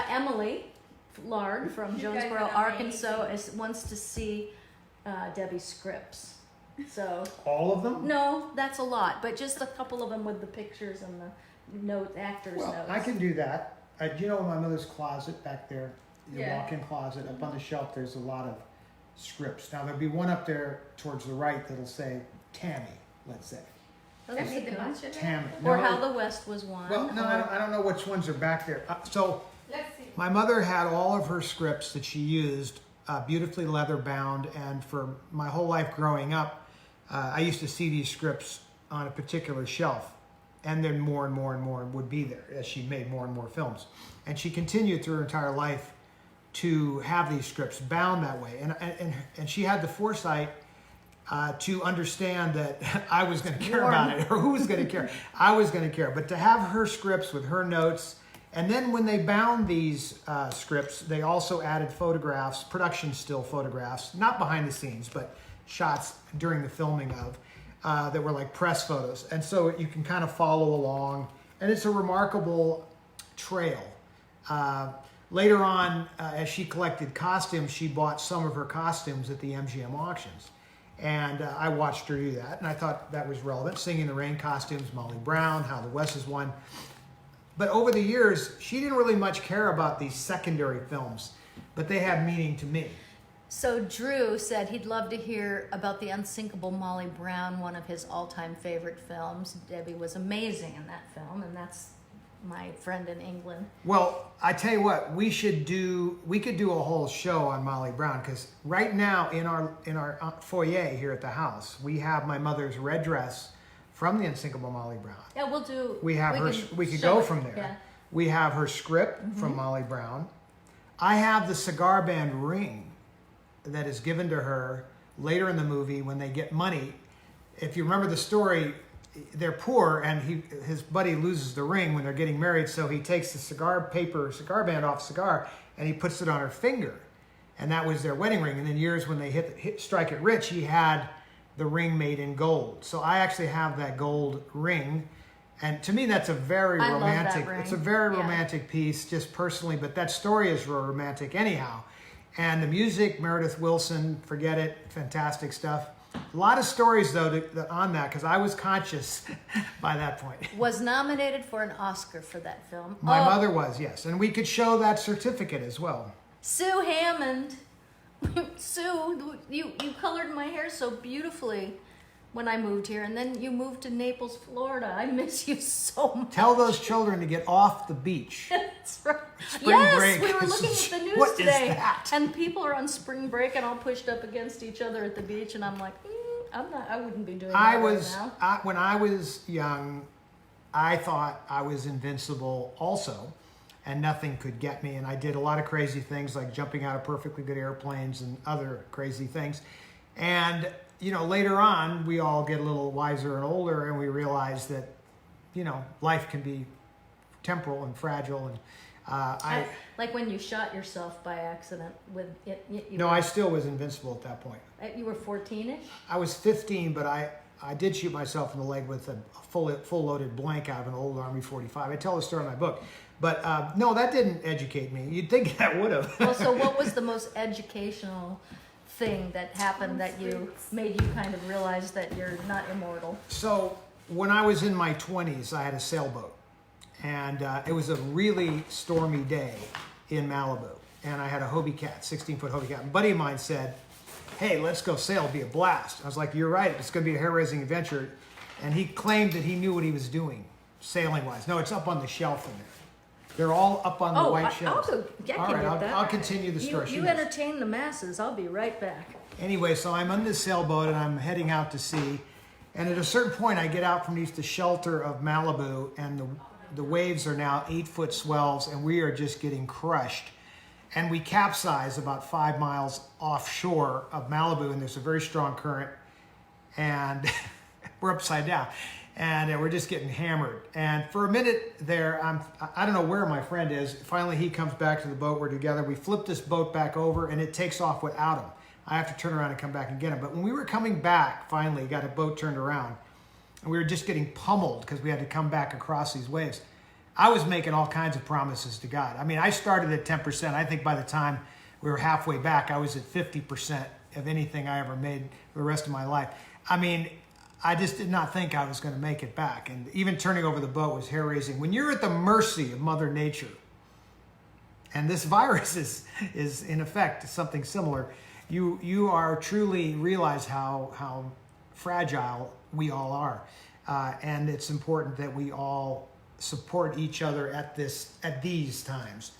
Speaker 1: Emily Lard from
Speaker 3: You guys
Speaker 1: Jonesboro,
Speaker 3: are
Speaker 1: Arkansas, wants to see Debbie's scripts. So
Speaker 2: All of them?
Speaker 1: no, that's a lot, but just a couple of them with the pictures and the actors'
Speaker 2: Well,
Speaker 1: notes.
Speaker 2: I can do that. Do you know in my mother's closet back there, the
Speaker 3: Yeah.
Speaker 2: walk-in closet, up on the shelf, there's a lot of scripts. Now, there'll be one up there towards the right that'll say Tammy, let's say.
Speaker 1: Oh, that's
Speaker 3: Tammy
Speaker 1: a
Speaker 3: the
Speaker 1: good one.
Speaker 3: Bachelor?
Speaker 2: Tammy.
Speaker 1: Or
Speaker 2: No,
Speaker 1: How the West Was Won.
Speaker 2: Well, no, I don't know which ones are back there. So
Speaker 3: Let's see.
Speaker 2: my mother had all of her scripts that she used, beautifully leather bound, and for my whole life growing up, I used to see these scripts on a particular shelf, and then more and more and more would be there as she made more and more films. And she continued through her entire life to have these scripts bound that way, and she had the foresight to understand that I was going to care about it, or who was going to care. I was going to care, but to have her scripts with her notes. And then when they bound these scripts, they also added photographs, production still photographs, not behind the scenes, but shots during the filming of, that were like press photos. And so you can kind of follow along. And it's a remarkable trail. Later on, as she collected costumes, she bought some of her costumes at the MGM auctions. And I watched her do that, and I thought that was relevant. Singing in the Rain costumes, Molly Brown, How the West Is Won. But over the years, she didn't really much care about these secondary films, but they had meaning to me.
Speaker 1: So Drew said he'd love to hear about The Unsinkable Molly Brown, one of his all-time favorite films. Debbie was amazing in that film, and that's my friend in England.
Speaker 2: Well, I tell you what, we could do a whole show on Molly Brown, because right now in our foyer here at the house, we have my mother's red dress from The Unsinkable Molly Brown.
Speaker 1: Yeah, we'll do.
Speaker 2: We could
Speaker 1: show
Speaker 2: go
Speaker 1: it.
Speaker 2: from there.
Speaker 1: Yeah.
Speaker 2: We have her script from Molly Brown. I have the cigar band ring that is given to her later in the movie when they get money. If you remember the story, they're poor, and his buddy loses the ring when they're getting married, so he takes the cigar band off cigar, and he puts it on her finger, and that was their wedding ring. And then years when they strike it rich, he had the ring made in gold. So I actually have that gold ring, and to me that's a very
Speaker 1: I love that
Speaker 2: romantic.
Speaker 1: ring.
Speaker 2: It's a very
Speaker 1: Yeah.
Speaker 2: romantic piece, just personally, but that story is real romantic anyhow. And the music, Meredith Willson, forget it, fantastic stuff. A lot of stories though on that, because I was conscious by that point.
Speaker 1: Was nominated for an Oscar for that film.
Speaker 2: My mother was, yes, and we could show that certificate as well.
Speaker 1: Sue Hammond. Sue, you colored my hair so beautifully when I moved here, and then you moved to Naples, Florida. I miss you so much.
Speaker 2: Tell those children to get off the beach.
Speaker 1: That's right.
Speaker 2: Spring
Speaker 1: Yes,
Speaker 2: break
Speaker 1: we were
Speaker 2: is-
Speaker 1: looking at the news
Speaker 2: what is
Speaker 1: today,
Speaker 2: that?
Speaker 1: and people are on spring break and all pushed up against each other at the beach, and I'm like, I wouldn't be doing that right now.
Speaker 2: When I was young, I thought I was invincible also, and nothing could get me. And I did a lot of crazy things like jumping out of perfectly good airplanes and other crazy things. And, later on, we all get a little wiser and older, and we realize that, life can be temporal and fragile. And
Speaker 1: Like when you shot yourself by accident with it.
Speaker 2: I still was invincible at that point.
Speaker 1: You were 14-ish?
Speaker 2: I was 15, but I did shoot myself in the leg with a full loaded blank out of an old Army 45. I tell the story in my book. But no, that didn't educate me. You'd think that would have.
Speaker 1: Well, so what was the most educational thing that happened that made you kind of realize that you're not immortal?
Speaker 2: So when I was in my 20s, I had a sailboat. And it was a really stormy day in Malibu. And I had a Hobie Cat, 16-foot Hobie Cat. A buddy of mine said, hey, let's go sail, it'll be a blast. I was like, you're right, it's gonna be a hair-raising adventure. And he claimed that he knew what he was doing, sailing-wise. No, it's up on the shelf in there. They're all up on the white
Speaker 1: I'll
Speaker 2: shelves.
Speaker 1: go. I
Speaker 2: All
Speaker 1: can
Speaker 2: right,
Speaker 1: get that.
Speaker 2: I'll continue the story.
Speaker 1: You,
Speaker 2: She
Speaker 1: you
Speaker 2: knows.
Speaker 1: entertain the masses. I'll be right back.
Speaker 2: Anyway, so I'm on this sailboat and I'm heading out to sea. And at a certain point, I get out from beneath the shelter of Malibu, and the waves are now 8-foot swells, and we are just getting crushed. And we capsize about 5 miles offshore of Malibu, and there's a very strong current, and we're upside down. And we're just getting hammered. And for a minute there, I don't know where my friend is. Finally, he comes back to the boat. We're together. We flip this boat back over, and it takes off without him. I have to turn around and come back and get him. But when we were coming back, finally, got a boat turned around, and we were just getting pummeled because we had to come back across these waves. I was making all kinds of promises to God. I mean, I started at 10%. I think by the time we were halfway back, I was at 50% of anything I ever made for the rest of my life. I mean, I just did not think I was going to make it back. And even turning over the boat was hair-raising. When you're at the mercy of Mother Nature, and this virus is in effect something similar, you are truly realize how fragile we all are. And it's important that we all support each other at these times.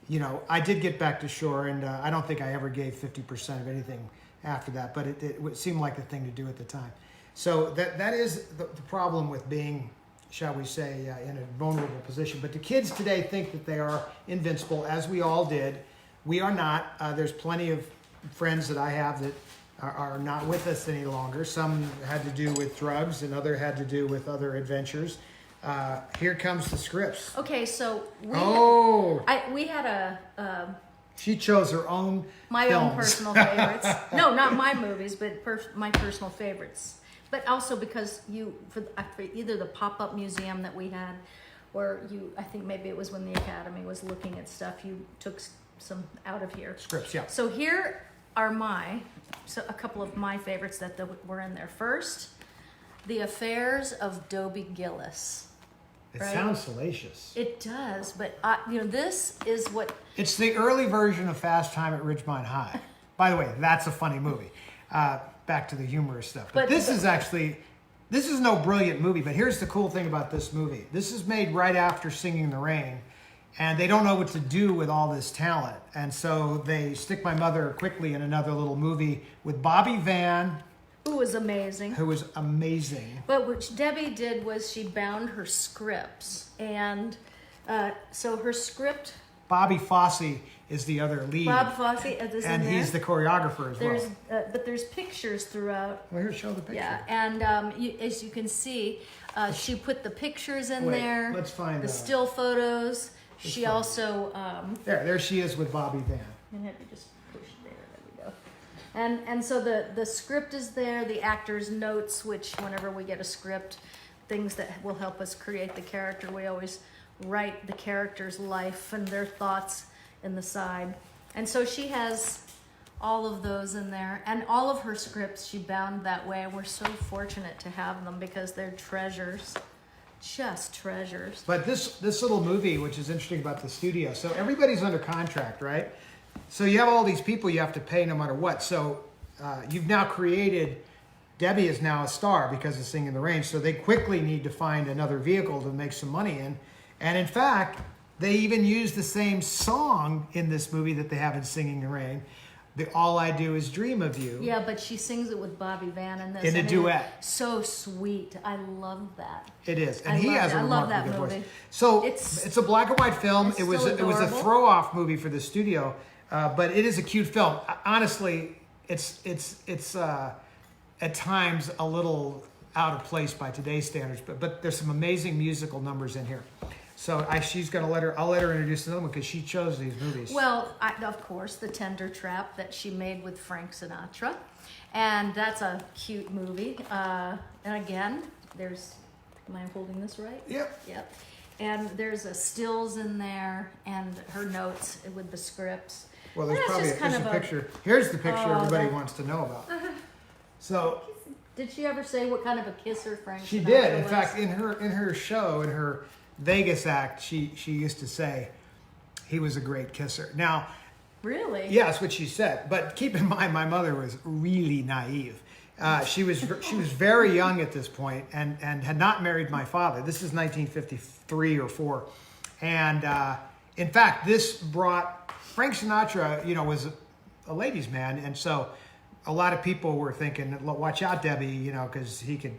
Speaker 2: You know, I did get back to shore, and I don't think I ever gave 50% of anything after that, but it seemed like the thing to do at the time. So that is the problem with being, shall we say, in a vulnerable position. But the kids today think that they are invincible, as we all did. We are not. There's plenty of friends that I have that are not with us any longer. Some had to do with drugs, and other had to do with other adventures. Here comes the scripts.
Speaker 1: Okay, so we had a
Speaker 2: She chose her own
Speaker 1: my
Speaker 2: films.
Speaker 1: own personal favorites. No, not my movies, but my personal favorites. But also because for either the pop-up museum that we had, or I think maybe it was when the Academy was looking at stuff, you took some out of here.
Speaker 2: Scripts, yeah.
Speaker 1: So here are a couple of my favorites that were in there. First, The Affairs of Dobie Gillis.
Speaker 2: It
Speaker 1: Right?
Speaker 2: sounds salacious.
Speaker 1: It does, but this is what...
Speaker 2: It's the early version of Fast Time at Ridgemont High. By the way, that's a funny movie. Back to the humorous stuff. But this is no brilliant movie, but here's the cool thing about this movie. This is made right after Singing in the Rain, and they don't know what to do with all this talent. And so they stick my mother quickly in another little movie with Bobby Van,
Speaker 1: Who was amazing.
Speaker 2: But
Speaker 1: what Debbie did was she bound her scripts. And so her script...
Speaker 2: Bobby Fosse is the other lead.
Speaker 1: Bob Fosse is
Speaker 2: and
Speaker 1: in there.
Speaker 2: he's the choreographer as well.
Speaker 1: But there's pictures throughout.
Speaker 2: Well, here, show the picture.
Speaker 1: Yeah, and as you can see, she put the pictures in there.
Speaker 2: Let's find
Speaker 1: the still photos. She
Speaker 2: find
Speaker 1: also...
Speaker 2: there she is with Bobby Van.
Speaker 1: I'm going to have to just push there. There we go. And so the script is there, the actor's notes, which whenever we get a script, things that will help us create the character, we always write the character's life and their thoughts in the side. And so she has all of those in there. And all of her scripts she bound that way. We're so fortunate to have them because they're treasures. Just treasures.
Speaker 2: But this little movie, which is interesting about the studio, so everybody's under contract, right? So you have all these people you have to pay no matter what. So you've now created, Debbie is now a star because of Singing in the Rain, so they quickly need to find another vehicle to make some money in. And in fact, they even use the same song in this movie that they have in Singing in the Rain. The All I Do Is Dream of You.
Speaker 1: Yeah, but she sings it with Bobby Van in this.
Speaker 2: In a duet.
Speaker 1: So sweet. I love that.
Speaker 2: It is. And he has a remarkably good voice.
Speaker 1: Movie.
Speaker 2: So it's a black and white film. It was a throw-off movie for the studio, but it is a cute film. Honestly, it's at times a little out of place by today's standards, but there's some amazing musical numbers in here. So I'll let her introduce another one because she chose these movies.
Speaker 1: Well, of course, The Tender Trap that she made with Frank Sinatra. And that's a cute movie. And again, am I holding this right?
Speaker 2: Yep.
Speaker 1: And there's a stills in there and her notes with the scripts.
Speaker 2: Well, there's a picture. Here's the picture everybody wants to know about. So,
Speaker 1: did she ever say what kind of a kisser Frank Sinatra
Speaker 2: She did. In
Speaker 1: was?
Speaker 2: fact, in her show, in her Vegas act, she used to say he was a great kisser. Now,
Speaker 1: Really?
Speaker 2: Yeah, that's what she said. But keep in mind, my mother was really naive. She was very young at this point and had not married my father. This is 1953 or 4. And in fact, this brought Frank Sinatra, was a ladies' man. And so a lot of people were thinking, watch out, Debbie, because he could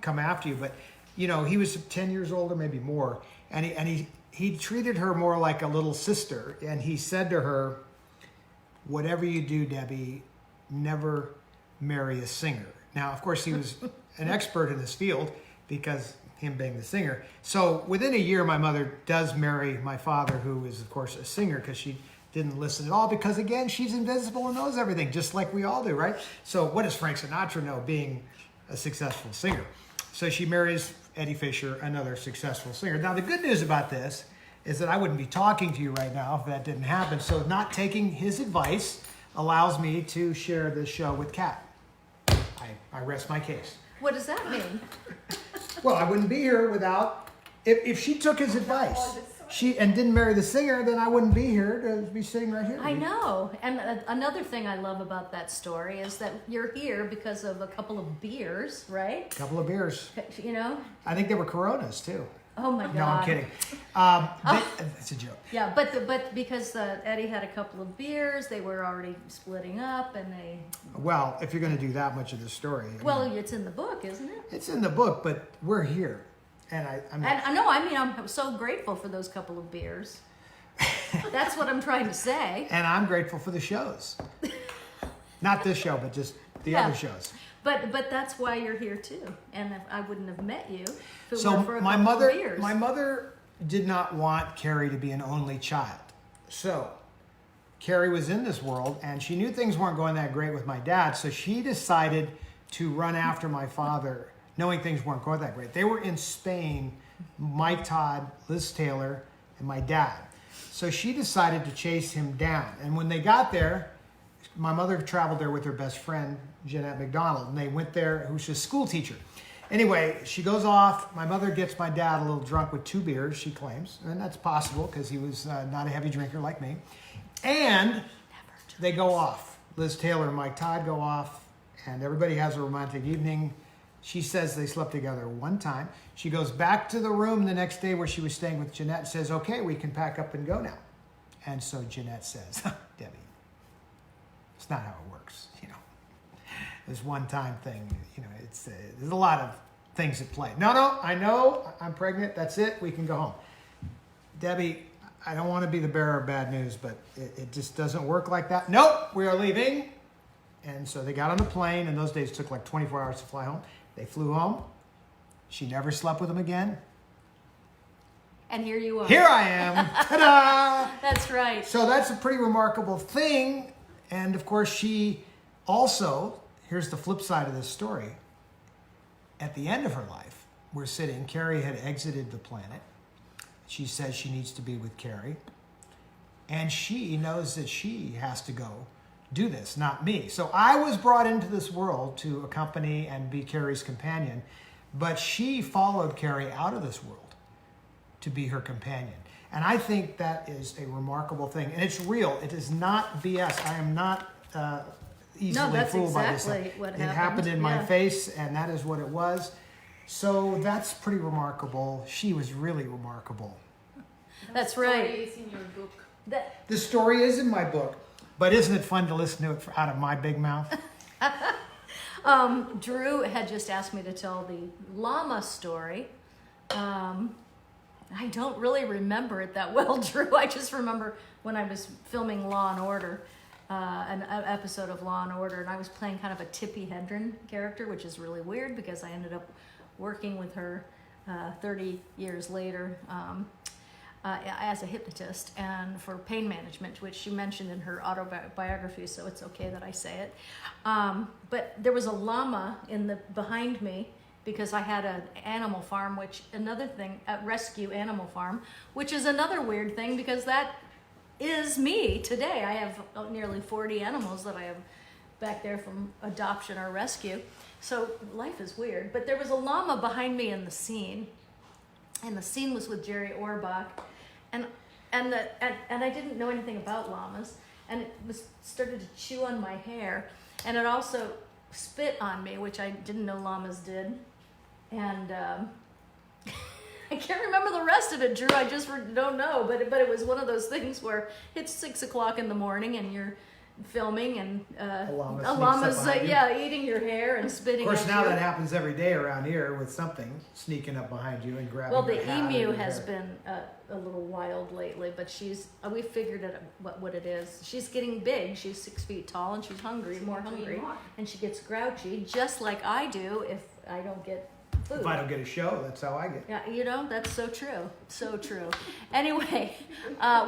Speaker 2: come after you. But, he was 10 years older, maybe more. And he treated her more like a little sister. And he said to her, whatever you do, Debbie, never marry a singer. Now, of course, he was an expert in this field because him being the singer. So within a year, my mother does marry my father, who is, of course, a singer, because she didn't listen at all because, again, she's invisible and knows everything, just like we all do, right? So what does Frank Sinatra know, being a successful singer? So she marries Eddie Fisher, another successful singer. Now, the good news about this is that I wouldn't be talking to you right now if that didn't happen. So not taking his advice allows me to share this show with Kat. I rest my case.
Speaker 1: What does that mean?
Speaker 2: Well, I wouldn't be here without, if she took his advice and didn't marry the singer, then I wouldn't be here to be sitting right here.
Speaker 1: I know. And another thing I love about that story is that you're here because of a couple of beers, right?
Speaker 2: A couple of beers.
Speaker 1: I
Speaker 2: think they were Coronas too.
Speaker 1: Oh my God.
Speaker 2: No, I'm kidding. It's a joke.
Speaker 1: Yeah, but because Eddie had a couple of beers, they were already splitting up, and they.
Speaker 2: Well, if you're going to do that much of the story.
Speaker 1: It's in the book, isn't it?
Speaker 2: It's in the book, but we're here, and
Speaker 1: I'm so grateful for those couple of beers. That's what I'm trying to say.
Speaker 2: And I'm grateful for the shows. Not this show, but just the other shows.
Speaker 1: But that's why you're here too, and I wouldn't have met you if it
Speaker 2: So
Speaker 1: weren't for a
Speaker 2: my
Speaker 1: couple
Speaker 2: mother,
Speaker 1: of beers.
Speaker 2: my mother did not want Carrie to be an only child. So Carrie was in this world, and she knew things weren't going that great with my dad. So she decided to run after my father, knowing things weren't going that great. They were in Spain, Mike, Todd, Liz Taylor, and my dad. So she decided to chase him down. And when they got there, my mother traveled there with her best friend, Jeanette McDonald, and they went there, who's a school teacher. Anyway, she goes off. My mother gets my dad a little drunk with 2 beers, she claims, and that's possible because he was not a heavy drinker like me. And they go off. Liz Taylor and Mike Todd go off, and everybody has a romantic evening. She says they slept together one time. She goes back to the room the next day where she was staying with Jeanette and says, okay, we can pack up and go now. And so Jeanette says, Debbie, it's not how it works, This one-time thing, it's there's a lot of things at play. No, I know, I'm pregnant, that's it, we can go home. Debbie, I don't want to be the bearer of bad news, but it just doesn't work like that. Nope, we are leaving. And so they got on the plane, and those days took like 24 hours to fly home. They flew home. She never slept with him again.
Speaker 1: And here you are.
Speaker 2: Here I am. Ta-da!
Speaker 1: That's right.
Speaker 2: So that's a pretty remarkable thing. And of course, she also, here's the flip side of this story. At the end of her life, we're sitting, Carrie had exited the planet. She says she needs to be with Carrie. And she knows that she has to go do this, not me. So I was brought into this world to accompany and be Carrie's companion, but she followed Carrie out of this world to be her companion. And I think that is a remarkable thing. And it's real. It is not BS. I am not easily fooled by this.
Speaker 1: Exactly what
Speaker 2: it happened in my face, and that is what it was. So that's pretty remarkable. She was really remarkable.
Speaker 1: That's right.
Speaker 3: Story is in your book.
Speaker 2: The story is in my book, but isn't it fun to listen to it out of my big mouth?
Speaker 1: Drew had just asked me to tell the llama story. I don't really remember it that well, Drew. I just remember when I was filming Law and Order, an episode of Law and Order, and I was playing kind of a Tippi Hedren character, which is really weird because I ended up working with her 30 years later as a hypnotist and for pain management, which she mentioned in her autobiography, so it's okay that I say it. But there was a llama behind me because I had an animal farm, a rescue animal farm, which is another weird thing because that is me today. I have nearly 40 animals that I have back there from adoption or rescue. So life is weird. But there was a llama behind me in the scene, and the scene was with Jerry Orbach, and I didn't know anything about llamas. and it started to chew on my hair, and it also spit on me, which I didn't know llamas did, and I can't remember the rest of it, Drew. I just don't know, but it was one of those things where it's 6 o'clock in the morning and you're filming and
Speaker 2: A llama
Speaker 1: a
Speaker 2: sneaks
Speaker 1: llama's
Speaker 2: up behind you.
Speaker 1: eating your hair and spitting.
Speaker 2: Of course,
Speaker 1: at
Speaker 2: now
Speaker 1: you.
Speaker 2: that happens every day around here with something sneaking up behind you and grabbing
Speaker 1: Well,
Speaker 2: your
Speaker 1: the
Speaker 2: hat or
Speaker 1: emu
Speaker 2: your
Speaker 1: has
Speaker 2: hair.
Speaker 1: been a little wild lately, but we figured it what it is. She's getting big. She's 6 feet tall and she's hungry, more hungry, and she gets grouchy, just like I do if I don't get food.
Speaker 2: If I don't get a show, that's how I get.
Speaker 1: Yeah, that's so true. So true. Anyway,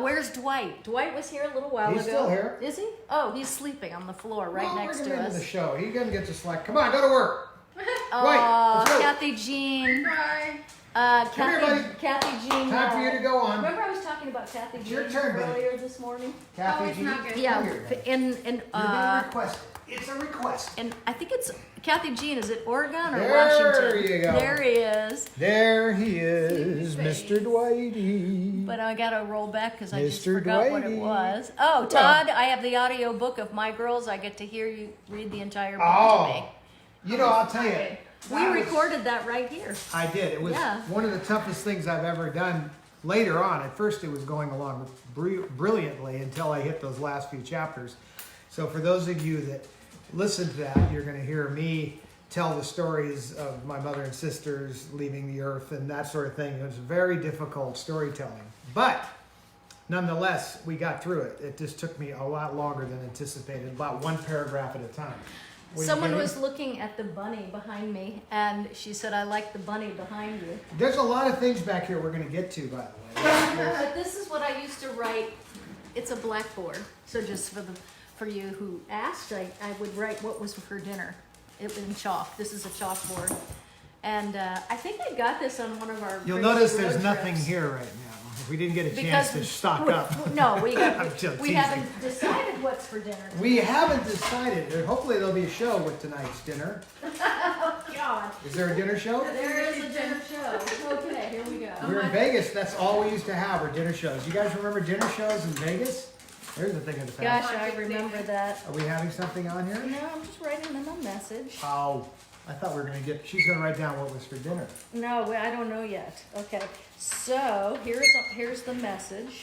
Speaker 1: where's Dwight? Dwight was here a little while ago.
Speaker 2: He's still here.
Speaker 1: Is he? Oh, he's sleeping on the floor right next
Speaker 2: bring
Speaker 1: to
Speaker 2: him into
Speaker 1: us.
Speaker 2: the show. He doesn't get to slack. Come on, go to work.
Speaker 1: Oh,
Speaker 2: let's go.
Speaker 1: Kathy Jean.
Speaker 3: Bye.
Speaker 2: Come here, buddy.
Speaker 1: Kathy Jean.
Speaker 2: Time for you to go on.
Speaker 1: Remember I was talking about Kathy
Speaker 2: It's
Speaker 1: Jean
Speaker 2: your turn, buddy.
Speaker 1: earlier this morning?
Speaker 2: Kathy
Speaker 3: Oh, it's
Speaker 2: G.
Speaker 3: not good.
Speaker 1: Yeah,
Speaker 2: Come here, buddy.
Speaker 1: in
Speaker 2: You're being requested. It's a request.
Speaker 1: and I think it's Kathy Jean. Is it Oregon or
Speaker 2: There
Speaker 1: Washington?
Speaker 2: you go.
Speaker 1: There he is.
Speaker 2: There he is,
Speaker 3: Sleepy face.
Speaker 2: Mr. Dwighty.
Speaker 1: But I gotta roll back because I just
Speaker 2: Mr.
Speaker 1: forgot what it
Speaker 2: Dwighty.
Speaker 1: was. Oh, Todd, I have the audio book of My Girls. I get to hear you read the entire book to me.
Speaker 2: You know, I'll tell you.
Speaker 3: Okay.
Speaker 1: We recorded that right here.
Speaker 2: I did. It was
Speaker 1: Yeah.
Speaker 2: one of the toughest things I've ever done. Later on, at first it was going along brilliantly until I hit those last few chapters. So for those of you that listen to that, you're going to hear me tell the stories of my mother and sisters leaving the earth and that sort of thing. It was very difficult storytelling. But nonetheless, we got through it. It just took me a lot longer than anticipated, about one paragraph at a time. Were you
Speaker 1: Someone
Speaker 2: kidding?
Speaker 1: was looking at the bunny behind me, and she said, I like the bunny behind you.
Speaker 2: There's a lot of things back here we're going to get to, by the way.
Speaker 1: But this is what I used to write. It's a blackboard. So just for you who asked, I would write what was for dinner. It was in chalk. This is a chalkboard. And I think I got this on one of our
Speaker 2: You'll
Speaker 1: crazy
Speaker 2: notice
Speaker 1: road
Speaker 2: there's nothing
Speaker 1: trips.
Speaker 2: here right now. We didn't get a chance to stock up.
Speaker 1: No,
Speaker 2: I'm
Speaker 1: we
Speaker 2: just teasing.
Speaker 1: haven't decided what's for dinner.
Speaker 2: We haven't decided. Hopefully there'll be a show with tonight's dinner.
Speaker 1: Oh, God.
Speaker 2: Is there a dinner show?
Speaker 1: There is a dinner show. Okay, here we go.
Speaker 2: We're in Vegas. That's all we used to have were dinner shows. You guys remember dinner shows in Vegas? There's a thing of the past.
Speaker 1: Gosh, I remember that.
Speaker 2: Are we having something on here?
Speaker 1: No, I'm just writing them a message.
Speaker 2: Oh, I thought we were going to get, she's going to write down what was for dinner.
Speaker 1: No, I don't know yet. Okay, so here's the message.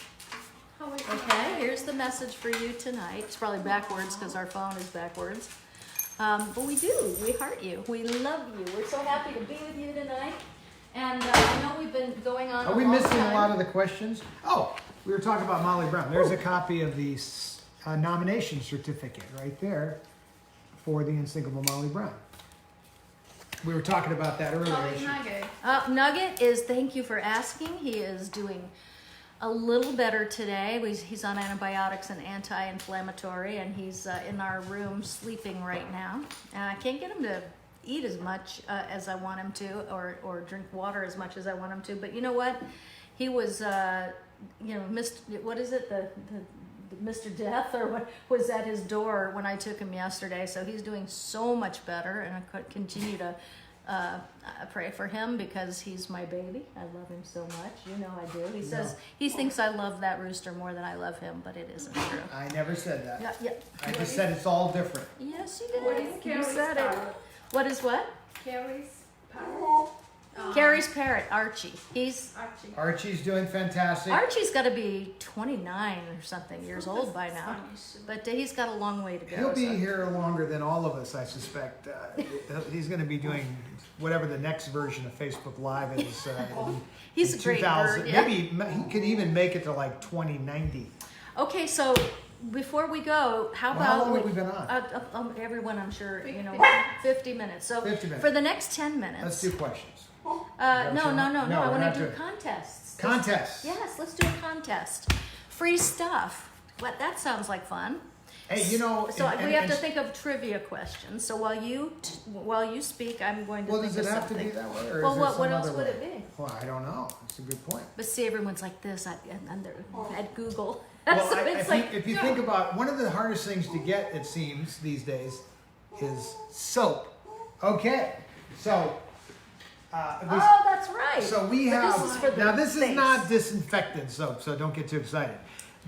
Speaker 1: Okay, here's the message for you tonight. It's probably backwards because our phone is backwards. But we do. We heart you. We love you. We're so happy to be with you tonight. And I know we've been going on.
Speaker 2: Are we
Speaker 1: a long
Speaker 2: missing
Speaker 1: time.
Speaker 2: a lot of the questions? Oh, we were talking about Molly Brown. There's a copy of the nomination certificate right there for the Unsinkable Molly Brown. We were talking about that earlier.
Speaker 3: Molly's Nugget.
Speaker 1: Nugget is, thank you for asking. He is doing a little better today. He's on antibiotics and anti-inflammatory, and he's in our room sleeping right now. And I can't get him to eat as much as I want him to, or drink water as much as I want him to. But you know what? He was, what is it? The Mr. Death or what was at his door when I took him yesterday. So he's doing so much better, and I could continue to pray for him because he's my baby. I love him so much. You know I do. He says he thinks I love that rooster more than I love him, but it isn't true.
Speaker 2: I never said that.
Speaker 1: Yeah.
Speaker 2: I just said it's all different.
Speaker 1: Yes, you did.
Speaker 3: What is
Speaker 1: You
Speaker 3: Carrie's
Speaker 1: said it.
Speaker 3: parrot?
Speaker 1: What is what?
Speaker 3: Carrie's parrot.
Speaker 1: Carrie's parrot, Archie. He's
Speaker 3: Archie.
Speaker 2: Archie's doing fantastic.
Speaker 1: Archie's got to be 29 or something years old by now, but he's got a long way to go.
Speaker 2: He'll be
Speaker 1: so.
Speaker 2: here longer than all of us, I suspect. He's going to be doing whatever the next version of Facebook Live is.
Speaker 1: He's
Speaker 2: in
Speaker 1: a great
Speaker 2: 2000.
Speaker 1: bird. Yeah.
Speaker 2: Maybe he could even make it to like 2090.
Speaker 1: Okay, so before we go, how
Speaker 2: Well, how
Speaker 1: about
Speaker 2: long have we been on?
Speaker 1: everyone? I'm sure you know
Speaker 3: 50.
Speaker 1: 50 minutes. So
Speaker 2: 50 minutes.
Speaker 1: for the next 10 minutes.
Speaker 2: Let's do questions.
Speaker 1: No.
Speaker 2: No,
Speaker 1: I
Speaker 2: we're
Speaker 1: want
Speaker 2: not
Speaker 1: to do
Speaker 2: doing-
Speaker 1: contests.
Speaker 2: Contests.
Speaker 1: Yes, let's do a contest. Free stuff. What? That sounds like fun.
Speaker 2: Hey, you know.
Speaker 1: So
Speaker 2: and-
Speaker 1: we have to
Speaker 2: and-
Speaker 1: think of trivia questions. So while you speak, I'm going to
Speaker 2: Well,
Speaker 1: think
Speaker 2: does
Speaker 1: of
Speaker 2: it have to
Speaker 1: something.
Speaker 2: be that way? Or
Speaker 1: Well,
Speaker 2: is there
Speaker 1: what
Speaker 2: some
Speaker 1: else
Speaker 2: other
Speaker 1: would
Speaker 2: way?
Speaker 1: it be?
Speaker 2: Well, I don't know. That's a good point.
Speaker 1: But see, everyone's like this and they're at Google.
Speaker 2: Well,
Speaker 1: So it's like,
Speaker 2: if you think about one of the hardest things to get, it seems these days, is soap. Okay, so
Speaker 1: oh, that's right.
Speaker 2: so we
Speaker 1: But
Speaker 2: have
Speaker 1: this is for the
Speaker 2: now. This is
Speaker 1: face.
Speaker 2: not disinfectant soap, so don't get too excited.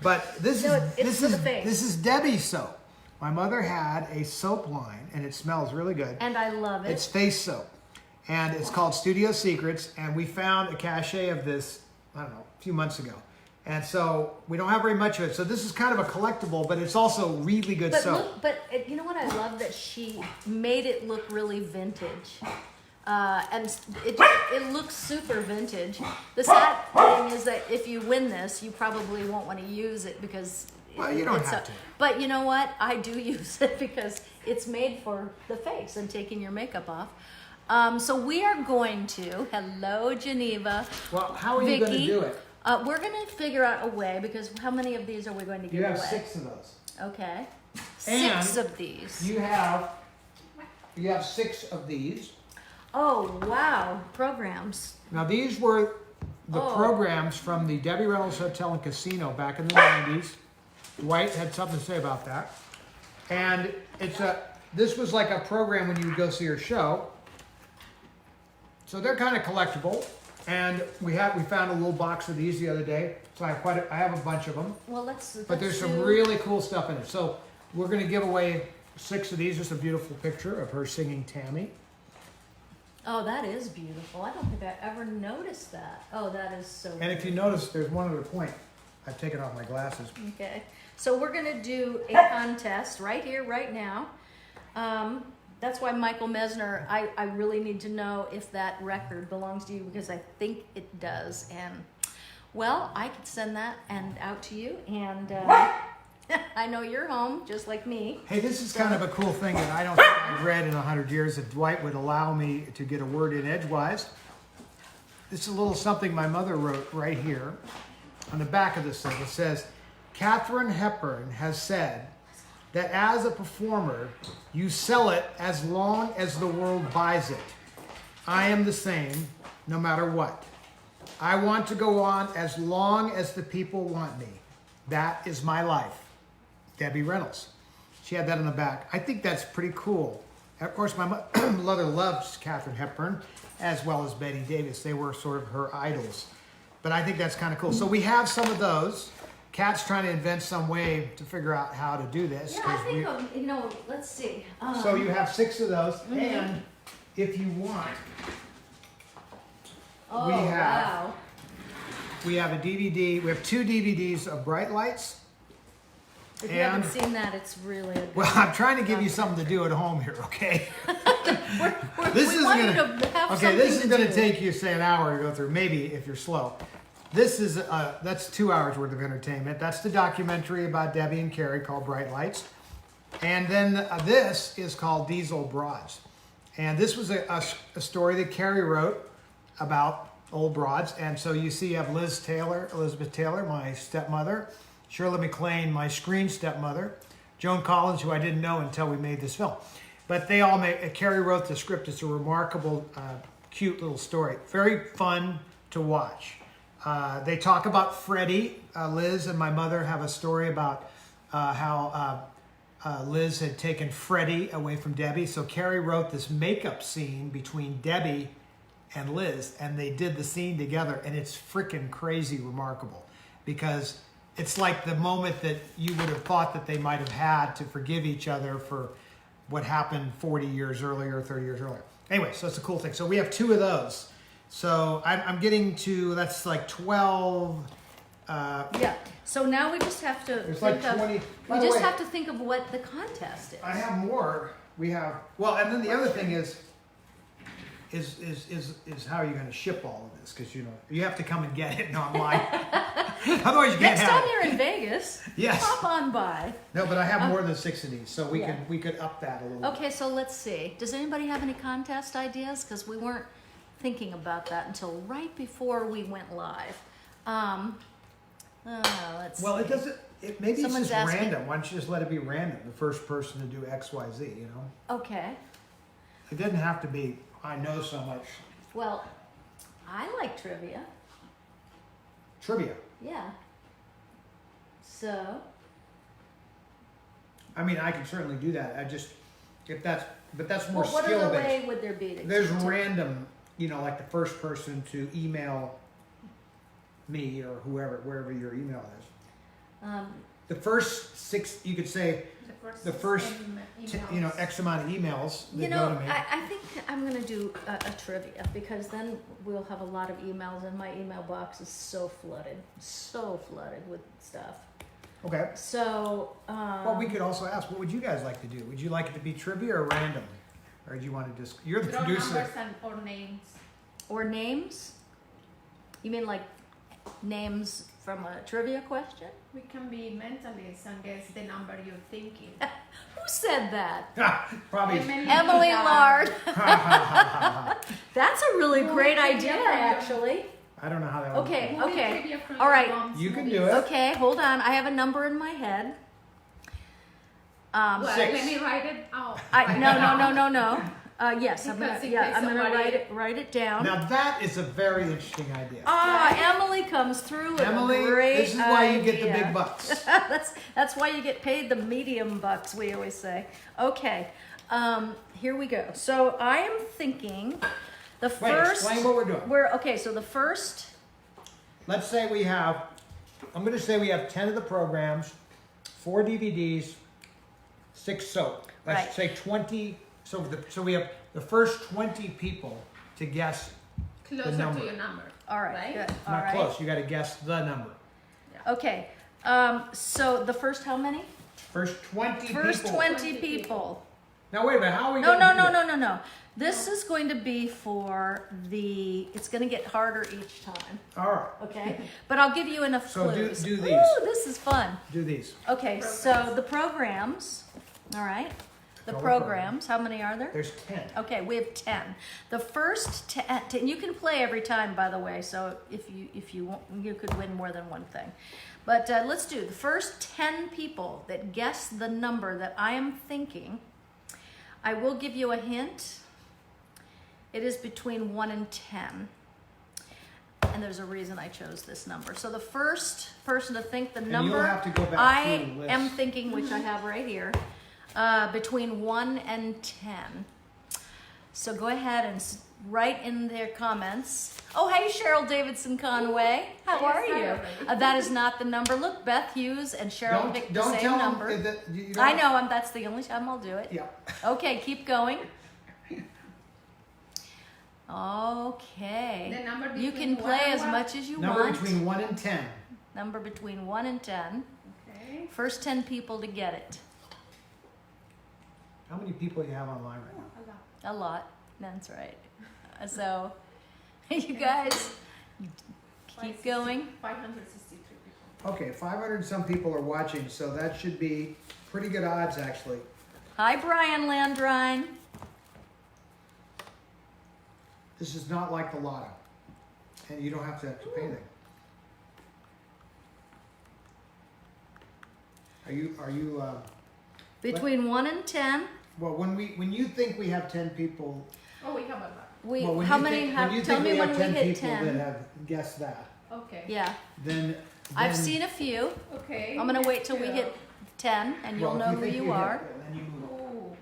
Speaker 2: But this
Speaker 1: No,
Speaker 2: is
Speaker 1: it's for the face.
Speaker 2: this is Debbie's soap. My mother had a soap line, and it smells really good.
Speaker 1: And I love it.
Speaker 2: It's face soap, and it's called Studio Secrets. And we found a cachet of this, I don't know, a few months ago. And so we don't have very much of it. So this is kind of a collectible, but it's also really good
Speaker 1: But
Speaker 2: soap.
Speaker 1: look, but you know what I love, that she made it look really vintage, and it looks super vintage. The sad thing is that if you win this, you probably won't want to use it because.
Speaker 2: Well, you don't
Speaker 1: it's
Speaker 2: have to.
Speaker 1: But you know what? I do use it because it's made for the face and taking your makeup off. So we are going to. Hello, Geneva.
Speaker 2: Well, how are you going to
Speaker 1: Vicky.
Speaker 2: do it?
Speaker 1: We're going to figure out a way, because how many of these are we going to give
Speaker 2: You have
Speaker 1: away?
Speaker 2: 6 of those.
Speaker 1: Okay.
Speaker 2: And
Speaker 1: 6 of these.
Speaker 2: You have 6 of these.
Speaker 1: Oh, wow. Programs.
Speaker 2: Now these were the
Speaker 1: Oh.
Speaker 2: programs from the Debbie Reynolds Hotel and Casino back in the 90s. Dwight had something to say about that. And this was like a program when you would go see her show. So they're kind of collectible. And we found a little box of these the other day. So I have a bunch of them.
Speaker 1: Well, let's
Speaker 2: But there's some
Speaker 1: do-
Speaker 2: really cool stuff in it. So we're going to give away 6 of these. Just a beautiful picture of her singing Tammy.
Speaker 1: Oh, that is beautiful. I don't think I ever noticed that. Oh, that is so
Speaker 2: And if you notice, there's one other point. I've taken off my glasses.
Speaker 1: Okay. So we're going to do a contest right here, right now. That's why Michael Mesner, I really need to know if that record belongs to you, because I think it does. And, well, I could send that out to you. And I know you're home, just like me.
Speaker 2: Hey, this is kind of a cool thing that I don't think I've read in 100 years, that Dwight would allow me to get a word in edgewise. This is a little something my mother wrote right here on the back of this thing. It says, Katharine Hepburn has said that as a performer, you sell it as long as the world buys it. I am the same, no matter what. I want to go on as long as the people want me. That is my life. Debbie Reynolds. She had that on the back. I think that's pretty cool. Of course, my mother loves Katharine Hepburn, as well as Betty Davis. They were sort of her idols. But I think that's kind of cool. So we have some of those. Kat's trying to invent some way to figure out how to do this.
Speaker 1: Yeah, I think, let's see.
Speaker 2: So you have 6 of those. And if you want,
Speaker 1: Oh,
Speaker 2: we have-
Speaker 1: wow.
Speaker 2: we have a DVD. We have 2 DVDs of Bright Lights.
Speaker 1: If you haven't seen that, it's really a good.
Speaker 2: Well, I'm trying to give you something to do at home here, okay? This
Speaker 1: we
Speaker 2: is
Speaker 1: want
Speaker 2: gonna
Speaker 1: you to have
Speaker 2: okay.
Speaker 1: something
Speaker 2: This is
Speaker 1: to
Speaker 2: gonna
Speaker 1: do.
Speaker 2: take you say an hour to go through, maybe if you're slow. This is that's 2 hours worth of entertainment. That's the documentary about Debbie and Carrie called Bright Lights, and then this is called Diesel Broads, and this was a story that Carrie wrote about old broads. And so you see, you have Elizabeth Taylor, my stepmother, Shirley MacLaine, my screen stepmother, Joan Collins, who I didn't know until we made this film. But they all Carrie wrote the script. It's a remarkable, cute little story. Very fun to watch. They talk about Freddie. Liz and my mother have a story about how Liz had taken Freddie away from Debbie. So Carrie wrote this makeup scene between Debbie and Liz, and they did the scene together, and it's freaking crazy remarkable, because it's like the moment that you would have thought that they might have had to forgive each other for what happened 40 years earlier, 30 years earlier. Anyway, so it's a cool thing. So we have 2 of those. So I'm getting to, that's like 12.
Speaker 1: Yeah. So now we just have to
Speaker 2: There's
Speaker 1: think
Speaker 2: like 20.
Speaker 1: of.
Speaker 2: By
Speaker 1: We
Speaker 2: the
Speaker 1: just
Speaker 2: way,
Speaker 1: have to think of what the contest is.
Speaker 2: I have more. We have, well, and then the other thing is how are you going to ship all of this? Because, you have to come and get it, not mine. Otherwise you can't
Speaker 1: Next
Speaker 2: have
Speaker 1: time
Speaker 2: it.
Speaker 1: you're in Vegas,
Speaker 2: Yes.
Speaker 1: pop on by.
Speaker 2: No, but I have more than 6 of these, so we
Speaker 1: Yeah.
Speaker 2: could up that a little bit.
Speaker 1: Okay, so let's see. Does anybody have any contest ideas? Because we weren't thinking about that until right before we went live. Let's
Speaker 2: Well,
Speaker 1: see.
Speaker 2: it doesn't. Maybe
Speaker 1: Someone's
Speaker 2: it's just
Speaker 1: asking-
Speaker 2: random. Why don't you just let it be random? The first person to do X, Y, Z.
Speaker 1: Okay.
Speaker 2: It doesn't have to be. I know so much
Speaker 1: Well, I like trivia.
Speaker 2: trivia.
Speaker 1: Yeah. So,
Speaker 2: I mean, I can certainly do that. But that's more
Speaker 1: well, what
Speaker 2: skill
Speaker 1: other
Speaker 2: based.
Speaker 1: way would there be to
Speaker 2: There's
Speaker 1: to-
Speaker 2: random. Like the first person to email me or whoever, wherever your email is. The first 6, you could say, the first X amount of emails that
Speaker 1: You
Speaker 2: go
Speaker 1: know,
Speaker 2: to me.
Speaker 1: I think I'm gonna do a trivia because then we'll have a lot of emails and my email box is so flooded with stuff.
Speaker 2: Okay.
Speaker 1: So,
Speaker 2: Well, we could also ask, what would you guys like to do? Would you like it to be trivia or random? Or do you want to just, you're the
Speaker 3: Draw
Speaker 2: producer.
Speaker 3: numbers and or names.
Speaker 1: or names? You mean like names from a trivia question?
Speaker 3: We can be mentalists and guess the number you're thinking.
Speaker 1: Who said that?
Speaker 2: Probably.
Speaker 1: Emily Lard. That's a really great idea, actually.
Speaker 2: I don't know how that would
Speaker 1: Okay,
Speaker 2: work.
Speaker 1: okay. All right.
Speaker 2: You can do it.
Speaker 1: Okay, hold on. I have a number in my head.
Speaker 3: Well,
Speaker 2: 6.
Speaker 3: let me write it out.
Speaker 1: No. Yes, I'm
Speaker 3: Because
Speaker 1: gonna.
Speaker 3: in
Speaker 1: Yeah,
Speaker 3: case
Speaker 1: I'm gonna
Speaker 3: somebody-
Speaker 1: write it down.
Speaker 2: Now that is a very interesting idea.
Speaker 1: Emily comes through with
Speaker 2: Emily,
Speaker 1: a great
Speaker 2: this is why you get the
Speaker 1: idea.
Speaker 2: big bucks.
Speaker 1: That's why you get paid the medium bucks. We always say. Okay, here we go. So I am thinking the
Speaker 2: Wait,
Speaker 1: first.
Speaker 2: explain what we're doing.
Speaker 1: Okay. So the first.
Speaker 2: Let's say we have, I'm going to say we have 10 of the programs, 4 DVDs, 6 soap. Let's
Speaker 1: Right.
Speaker 2: say 20. So we have the first 20 people to guess.
Speaker 3: Closer
Speaker 2: number.
Speaker 3: to your number.
Speaker 1: All right.
Speaker 3: Right?
Speaker 1: Good. All
Speaker 2: Not
Speaker 1: right.
Speaker 2: close. You got to guess the number.
Speaker 1: Okay. So the first how many?
Speaker 2: First 20
Speaker 1: First
Speaker 2: people.
Speaker 1: 20 people.
Speaker 2: Now wait a minute. How are we
Speaker 1: No,
Speaker 2: going to
Speaker 1: no,
Speaker 2: do
Speaker 1: no,
Speaker 2: that?
Speaker 1: no, no, no. This is going to be for the. It's going to get harder each time.
Speaker 2: All right.
Speaker 1: Okay, but I'll give you enough
Speaker 2: So do
Speaker 1: clues.
Speaker 2: these.
Speaker 1: Ooh, this is fun.
Speaker 2: Do these.
Speaker 1: Okay, so the programs. All right, the
Speaker 2: All the
Speaker 1: programs. How many are there?
Speaker 2: There's 10.
Speaker 1: Okay, we have 10. The first 10, you can play every time, by the way. So if you want, you could win more than one thing. But let's do the first 10 people that guess the number that I am thinking. I will give you a hint. It is between 1 and 10. And there's a reason I chose this number. So the first person to think the
Speaker 2: And
Speaker 1: number
Speaker 2: you'll have to go back
Speaker 1: I
Speaker 2: through the list.
Speaker 1: am thinking, which I have right here, between 1 and 10. So go ahead and write in their comments. Oh, hey, Cheryl Davidson Conway. How are you? That is not the number. Look, Beth Hughes and Cheryl picked the
Speaker 2: Don't
Speaker 1: same
Speaker 2: tell
Speaker 1: number.
Speaker 2: them that you don't.
Speaker 1: I know, that's the only time I'll do it.
Speaker 2: Yeah.
Speaker 1: Okay, keep going. Okay.
Speaker 3: The number
Speaker 1: You
Speaker 3: between
Speaker 1: can
Speaker 3: one
Speaker 1: play
Speaker 3: and
Speaker 1: as
Speaker 3: what?
Speaker 1: much as you
Speaker 2: Number
Speaker 1: want.
Speaker 2: between 1 and 10.
Speaker 1: Number between 1 and 10.
Speaker 3: Okay.
Speaker 1: First 10 people to get it.
Speaker 2: How many people do you have online right now?
Speaker 1: A lot. That's right. So, you guys, keep going.
Speaker 3: 563 people.
Speaker 2: Okay, 500 some people are watching, so that should be pretty good odds actually.
Speaker 1: Hi, Brian Landrine.
Speaker 2: This is not like the lotto, and you don't have to pay anything. Are you?
Speaker 1: Between 1 and 10.
Speaker 2: Well, when you think we have 10 people,
Speaker 3: Oh, we have a lot.
Speaker 2: well, when
Speaker 1: How
Speaker 2: you
Speaker 1: many
Speaker 2: think,
Speaker 1: have?
Speaker 2: when you
Speaker 1: Tell
Speaker 2: think
Speaker 1: me
Speaker 2: we
Speaker 1: when
Speaker 2: have
Speaker 1: we
Speaker 2: 10
Speaker 1: hit
Speaker 2: people
Speaker 1: 10.
Speaker 2: that have guessed that,
Speaker 3: Okay.
Speaker 1: Yeah,
Speaker 2: then
Speaker 1: I've seen a few.
Speaker 3: Okay.
Speaker 1: I'm gonna wait till we hit 10, and you'll know who you are.
Speaker 2: Then you move.
Speaker 3: Oh,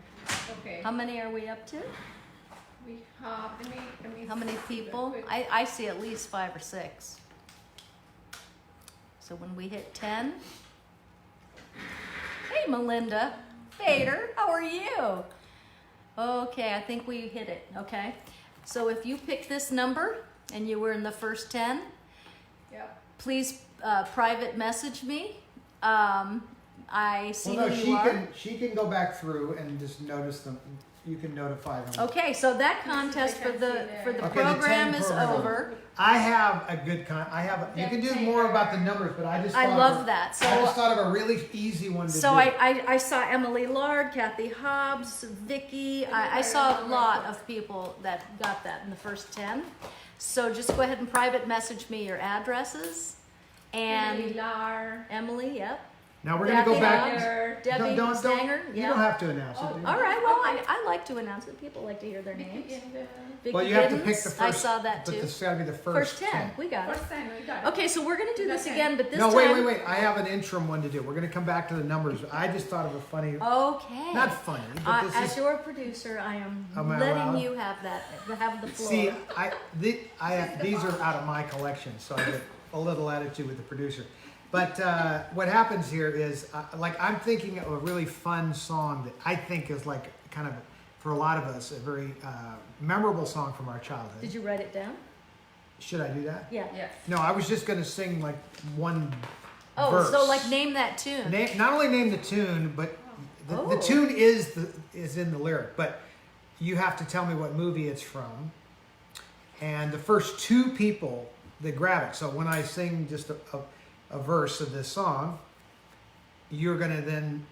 Speaker 3: okay.
Speaker 1: How many are we up to?
Speaker 3: We have, let me
Speaker 1: How many
Speaker 3: see
Speaker 1: people?
Speaker 3: real quick.
Speaker 1: I see at least 5 or 6. So when we hit 10. Hey, Melinda Fader, how are you? Okay, I think we hit it. Okay. So if you picked this number and you were in the first 10,
Speaker 3: Yeah.
Speaker 1: please private message me. I see
Speaker 2: Well, no,
Speaker 1: who you are.
Speaker 2: she can go back through and just notice them. You can notify them.
Speaker 1: Okay, so that contest for the
Speaker 2: Okay, the
Speaker 1: program
Speaker 2: 10
Speaker 1: is
Speaker 2: program.
Speaker 1: over.
Speaker 2: I have a good you can do more about the numbers, but I just thought
Speaker 1: I love
Speaker 2: of,
Speaker 1: that.
Speaker 2: I
Speaker 1: So
Speaker 2: just thought of a really easy one to
Speaker 1: So
Speaker 2: do.
Speaker 1: I saw Emily Lard, Kathy Hobbs, Vicky. I saw a lot of people that got that in the first 10. So just go ahead and private message me your addresses.
Speaker 3: Emily
Speaker 1: And
Speaker 3: Lar.
Speaker 1: Emily, yep.
Speaker 2: Now we're gonna go
Speaker 1: Kathy
Speaker 2: back.
Speaker 1: Hobbs, Debbie
Speaker 2: don't,
Speaker 1: Stanger,
Speaker 2: you
Speaker 1: yeah.
Speaker 2: don't have to announce
Speaker 3: Oh,
Speaker 2: it.
Speaker 1: All right, well, I like to announce it. People like to hear their names. Vicky
Speaker 2: Well, you have to pick
Speaker 1: Giddens,
Speaker 2: the first.
Speaker 1: I saw that
Speaker 2: But
Speaker 1: too.
Speaker 2: this gotta be the
Speaker 1: First 10, we got it.
Speaker 3: First time we got it.
Speaker 1: Okay, so we're gonna do this
Speaker 3: Okay.
Speaker 1: again, but this
Speaker 2: No,
Speaker 1: time.
Speaker 2: wait. I have an interim one to do. We're gonna come back to the numbers. I just thought of a funny,
Speaker 1: Okay.
Speaker 2: not funny, but this
Speaker 1: As
Speaker 2: is.
Speaker 1: your producer, I am
Speaker 2: Am I
Speaker 1: letting
Speaker 2: allowed?
Speaker 1: you have the floor.
Speaker 2: See, these are out of my collection, so I get a little attitude with the producer. But what happens here is, like, I'm thinking of a really fun song that I think is like kind of, for a lot of us, a very memorable song from our childhood.
Speaker 1: Did you write it down?
Speaker 2: Should I do that?
Speaker 1: Yeah.
Speaker 3: Yes.
Speaker 2: No, I was just going to sing like one
Speaker 1: Oh,
Speaker 2: verse.
Speaker 1: so like name that tune.
Speaker 2: Not only name the tune, but the
Speaker 1: Oh.
Speaker 2: tune is in the lyric, but you have to tell me what movie it's from. And the first two people that grab it. So when I sing just a verse of this song, you're going to then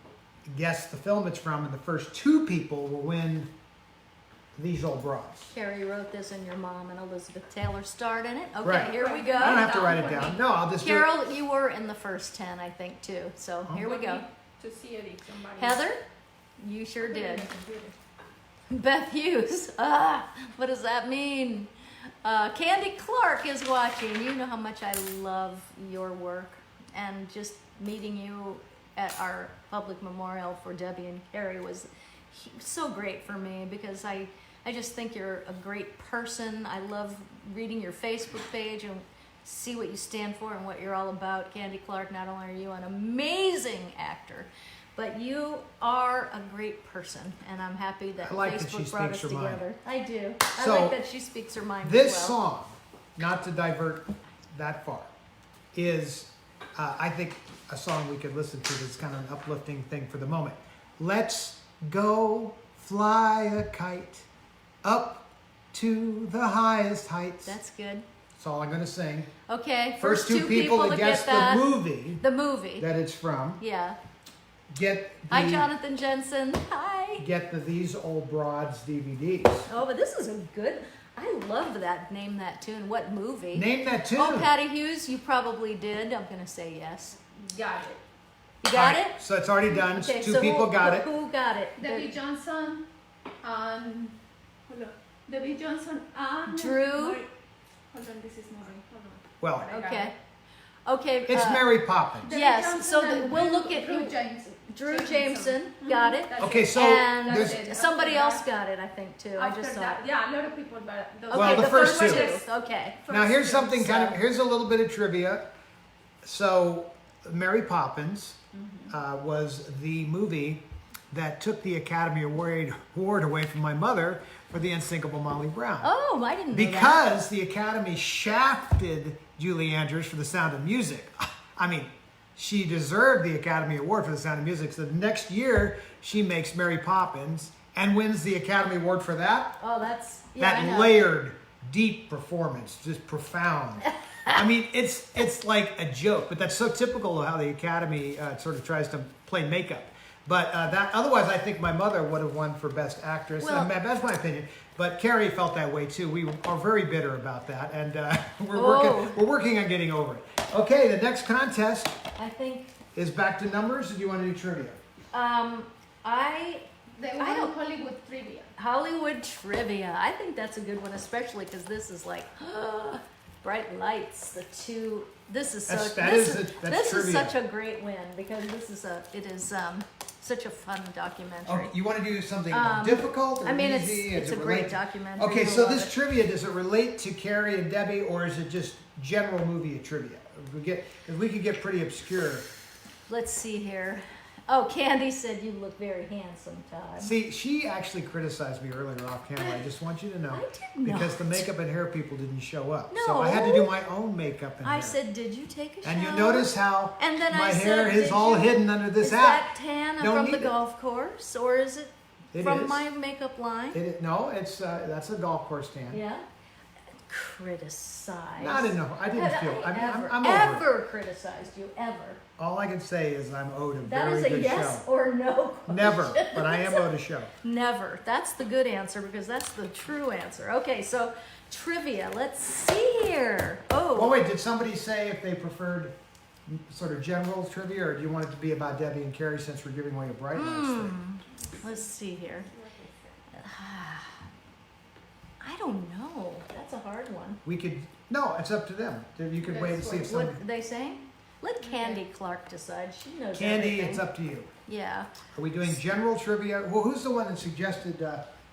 Speaker 2: guess the film it's from, and the first two people will win these old broads.
Speaker 1: Carrie wrote this, and your mom and Elizabeth Taylor starred in it. Okay,
Speaker 2: Right.
Speaker 1: here we go.
Speaker 2: I don't have to write it down. No, I'll just do it.
Speaker 1: Carol, you were in the first 10, I think, too. So here we go.
Speaker 3: To see it if somebody.
Speaker 1: Heather, you sure
Speaker 3: Put it in
Speaker 1: did.
Speaker 3: the computer.
Speaker 1: Beth Hughes. What does that mean? Candy Clark is watching. You know how much I love your work, and just meeting you at our public memorial for Debbie and Carrie was so great for me, because I just think you're a great person. I love reading your Facebook page and see what you stand for and what you're all about. Candy Clark, not only are you an amazing actor, but you are a great person, and I'm happy that
Speaker 2: I like that
Speaker 1: Facebook
Speaker 2: she
Speaker 1: brought us
Speaker 2: speaks her mind.
Speaker 1: together. I do. I
Speaker 2: So,
Speaker 1: like that she speaks her mind
Speaker 2: This
Speaker 1: as well.
Speaker 2: song, not to divert that far, is, I think, a song we could listen to that's kind of an uplifting thing for the moment. Let's go fly a kite up to the highest heights.
Speaker 1: That's good.
Speaker 2: That's all I'm going to sing.
Speaker 1: Okay,
Speaker 2: First two people to guess
Speaker 1: get that.
Speaker 2: the movie
Speaker 1: The movie.
Speaker 2: that it's from.
Speaker 1: Yeah.
Speaker 2: Get
Speaker 1: Hi,
Speaker 2: the
Speaker 1: Jonathan Jensen. Hi.
Speaker 2: These Old Broads DVDs.
Speaker 1: Oh, but this is a good. I love that. Name that tune. What movie?
Speaker 2: Name that tune.
Speaker 1: Oh, Patty Hughes. You probably did. I'm gonna say yes.
Speaker 3: Got it.
Speaker 1: You got
Speaker 2: All right,
Speaker 1: it.
Speaker 2: so it's already done.
Speaker 1: Okay,
Speaker 2: Two
Speaker 1: so
Speaker 2: people got it.
Speaker 1: Who got it?
Speaker 3: Debbie Johnson and hold on. Debbie Johnson and
Speaker 1: Drew.
Speaker 3: Hold on, this is Maureen. Hold on.
Speaker 2: Well,
Speaker 3: I got
Speaker 1: Okay.
Speaker 3: it.
Speaker 1: Okay.
Speaker 2: it's Mary Poppins.
Speaker 3: Debbie
Speaker 1: Yes,
Speaker 3: Johnson
Speaker 1: so
Speaker 3: and
Speaker 1: we'll look at
Speaker 3: Drew James.
Speaker 1: Drew Jameson. Got it.
Speaker 3: That's
Speaker 2: Okay,
Speaker 3: it.
Speaker 2: so
Speaker 1: And
Speaker 2: there's
Speaker 3: That's it.
Speaker 1: somebody
Speaker 3: After
Speaker 1: else
Speaker 3: that-
Speaker 1: got it, I think, too. I
Speaker 3: After
Speaker 1: just saw
Speaker 3: that,
Speaker 1: it.
Speaker 3: yeah, a lot of people, but those
Speaker 1: Okay,
Speaker 2: Well, the first two.
Speaker 1: Okay.
Speaker 2: Now here's
Speaker 3: two.
Speaker 2: something kind of,
Speaker 1: So-
Speaker 2: here's a little bit of trivia. So Mary Poppins was the movie that took the Academy Award away from my mother for the unsinkable Molly Brown.
Speaker 1: Oh, I didn't know that.
Speaker 2: Because the Academy shafted Julie Andrews for The Sound of Music. I mean, she deserved the Academy Award for The Sound of Music. So the next year, she makes Mary Poppins and wins the Academy Award for that.
Speaker 1: Oh, that's yeah, I
Speaker 2: That
Speaker 1: know.
Speaker 2: layered, deep performance, just profound. I mean, it's like a joke, but that's so typical of how the Academy sort of tries to play makeup. But that otherwise, I think my mother would have won for Best Actress.
Speaker 1: Well-
Speaker 2: That's my opinion. But Carrie felt that way too. We are very bitter about that, and
Speaker 1: Oh.
Speaker 2: we're working on getting over it. Okay, the next contest
Speaker 1: I think
Speaker 2: is back to numbers. Or do you want to do trivia?
Speaker 3: They
Speaker 1: I
Speaker 3: won
Speaker 1: don't-
Speaker 3: Hollywood trivia.
Speaker 1: Hollywood trivia. I think that's a good one, especially because this is like bright lights. The two. This is so. This is
Speaker 2: trivia.
Speaker 1: such a great win because it is such a fun documentary.
Speaker 2: Oh, you want to do something
Speaker 1: Um,
Speaker 2: difficult or
Speaker 1: I mean,
Speaker 2: easy?
Speaker 1: it's
Speaker 2: Does
Speaker 1: a
Speaker 2: it
Speaker 1: great
Speaker 2: relate-
Speaker 1: documentary.
Speaker 2: Okay,
Speaker 1: You'll
Speaker 2: so
Speaker 1: love
Speaker 2: this
Speaker 1: it.
Speaker 2: trivia, does it relate to Carrie and Debbie, or is it just general movie trivia? Because we could get pretty obscure.
Speaker 1: Let's see here. Oh, Candy said you look very handsome, Todd.
Speaker 2: See, she actually criticized me earlier off camera. I just want you to know.
Speaker 1: I did not.
Speaker 2: Because the makeup and hair people didn't show up. So I had to do my own makeup and
Speaker 1: I
Speaker 2: hair.
Speaker 1: said, did you take a shower?
Speaker 2: And you notice how
Speaker 1: And then
Speaker 2: my
Speaker 1: I
Speaker 2: hair
Speaker 1: said,
Speaker 2: is
Speaker 1: did
Speaker 2: all
Speaker 1: you-
Speaker 2: hidden under this
Speaker 1: is
Speaker 2: hat.
Speaker 1: that tan
Speaker 2: Don't
Speaker 1: from
Speaker 2: need
Speaker 1: the
Speaker 2: it.
Speaker 1: golf course, or is it
Speaker 2: It
Speaker 1: from
Speaker 2: is.
Speaker 1: my makeup line?
Speaker 2: No, it's that's a golf course tan.
Speaker 1: Yeah. Criticize.
Speaker 2: No, I didn't know. I didn't
Speaker 1: Have
Speaker 2: feel. I mean,
Speaker 1: ever,
Speaker 2: I'm over it.
Speaker 1: ever criticized you ever?
Speaker 2: All I can say is I'm owed a
Speaker 1: That
Speaker 2: very
Speaker 1: is a
Speaker 2: good
Speaker 1: yes
Speaker 2: show.
Speaker 1: or no question.
Speaker 2: Never, but I am owed a show.
Speaker 1: Never. That's the good answer because that's the true answer. Okay, so trivia. Let's see here.
Speaker 2: Oh
Speaker 1: Oh,
Speaker 2: wait, did somebody say if they preferred sort of general trivia, or do you want it to be about Debbie and Carrie since we're giving away a bright lights thing?
Speaker 1: let's see here. I don't know. That's a hard one.
Speaker 2: We could. No, it's up to them. You could wait and see if somebody.
Speaker 1: What they saying? Let Candy Clark decide. She knows
Speaker 2: Candy,
Speaker 1: everything.
Speaker 2: it's up to you.
Speaker 1: Yeah.
Speaker 2: Are we doing general trivia? Well, who's the one that suggested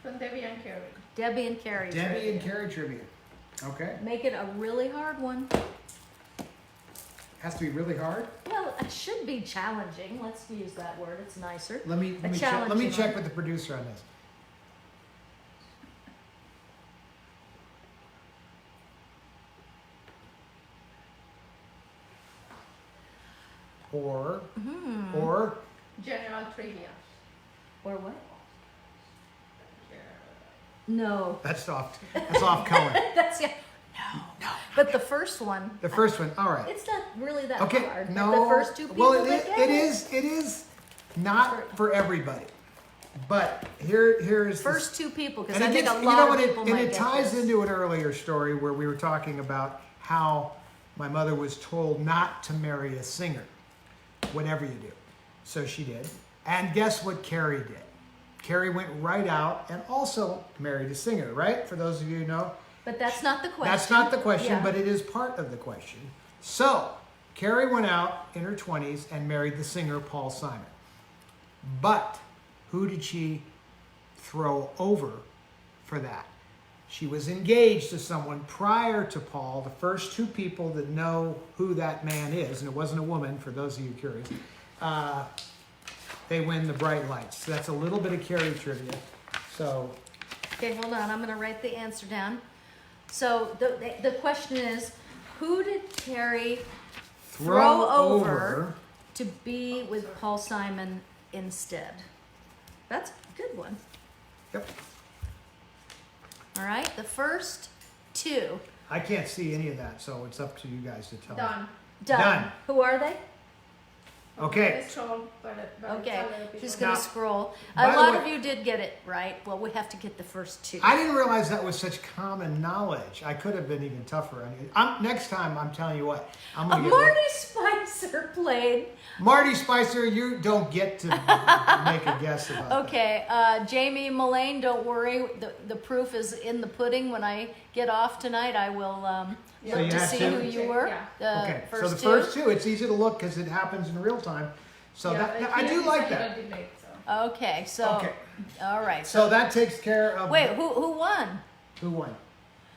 Speaker 3: From Debbie and Carrie.
Speaker 1: Debbie and Carrie.
Speaker 2: Debbie
Speaker 1: trivia.
Speaker 2: and Carrie trivia? Okay.
Speaker 1: Make it a really hard one.
Speaker 2: Has to be really hard.
Speaker 1: Well, it should be challenging. Let's use that word. It's nicer.
Speaker 2: Let me check. Let me
Speaker 1: challenging
Speaker 2: check
Speaker 1: one.
Speaker 2: with the producer on this. Or
Speaker 3: General trivia.
Speaker 1: Or what? No.
Speaker 2: that's off color.
Speaker 1: That's yeah. No. But the first one.
Speaker 2: The first one. All right.
Speaker 1: It's not really that
Speaker 2: Okay.
Speaker 1: hard.
Speaker 2: No.
Speaker 1: The first two people
Speaker 2: well,
Speaker 1: that get
Speaker 2: it is not for everybody. But here is
Speaker 1: First two people, because
Speaker 2: and
Speaker 1: I
Speaker 2: it
Speaker 1: think
Speaker 2: gets,
Speaker 1: a
Speaker 2: you
Speaker 1: lot
Speaker 2: know,
Speaker 1: of
Speaker 2: and
Speaker 1: people
Speaker 2: it
Speaker 1: might
Speaker 2: and it
Speaker 1: get
Speaker 2: ties
Speaker 1: this.
Speaker 2: into an earlier story where we were talking about how my mother was told not to marry a singer, whatever you do. So she did. And guess what Carrie did? Carrie went right out and also married a singer, right? For those of you who know.
Speaker 1: But that's not the question.
Speaker 2: That's not the question,
Speaker 1: Yeah.
Speaker 2: but it is part of the question. So, Carrie went out in her 20s and married the singer Paul Simon. But who did she throw over for that? She was engaged to someone prior to Paul. The first two people that know who that man is, and it wasn't a woman, for those of you curious, they win the bright lights. So that's a little bit of Carrie trivia. So,
Speaker 1: Okay, hold on. I'm going to write the answer down. So the question is, who did Carrie throw over to be with Paul Simon instead? That's a good one.
Speaker 2: Yep.
Speaker 1: All right, the first two.
Speaker 2: I can't see any of that, so it's up to you guys to tell me.
Speaker 3: Done.
Speaker 2: Done.
Speaker 1: Who are they?
Speaker 2: Okay.
Speaker 3: Scroll, but
Speaker 1: Okay,
Speaker 3: it's a little
Speaker 1: just
Speaker 3: bit
Speaker 1: going
Speaker 2: Now,
Speaker 1: to scroll.
Speaker 2: by
Speaker 1: A
Speaker 2: the
Speaker 1: lot
Speaker 2: way-
Speaker 1: of you did get it right. Well, we have to get the first two.
Speaker 2: I didn't realize that was such common knowledge. I could have been even tougher on you. Next time, I'm telling you what. I'm gonna get
Speaker 1: Marty Spicer played.
Speaker 2: Marty Spicer. You don't get to make a guess about that.
Speaker 1: Okay, Jamie Mullane, don't worry. The proof is in the pudding. When I get off tonight, I will
Speaker 3: So
Speaker 1: look
Speaker 2: you
Speaker 1: to
Speaker 2: had
Speaker 1: see
Speaker 2: two?
Speaker 1: who you were.
Speaker 3: Yeah.
Speaker 1: The
Speaker 2: Okay, so
Speaker 1: first
Speaker 2: the
Speaker 1: two.
Speaker 2: first two, it's easy to look because it happens in real time. So that I do like that.
Speaker 1: Okay, so
Speaker 2: Okay,
Speaker 1: all right.
Speaker 2: so that takes care of.
Speaker 1: Wait, who won?
Speaker 2: Who won?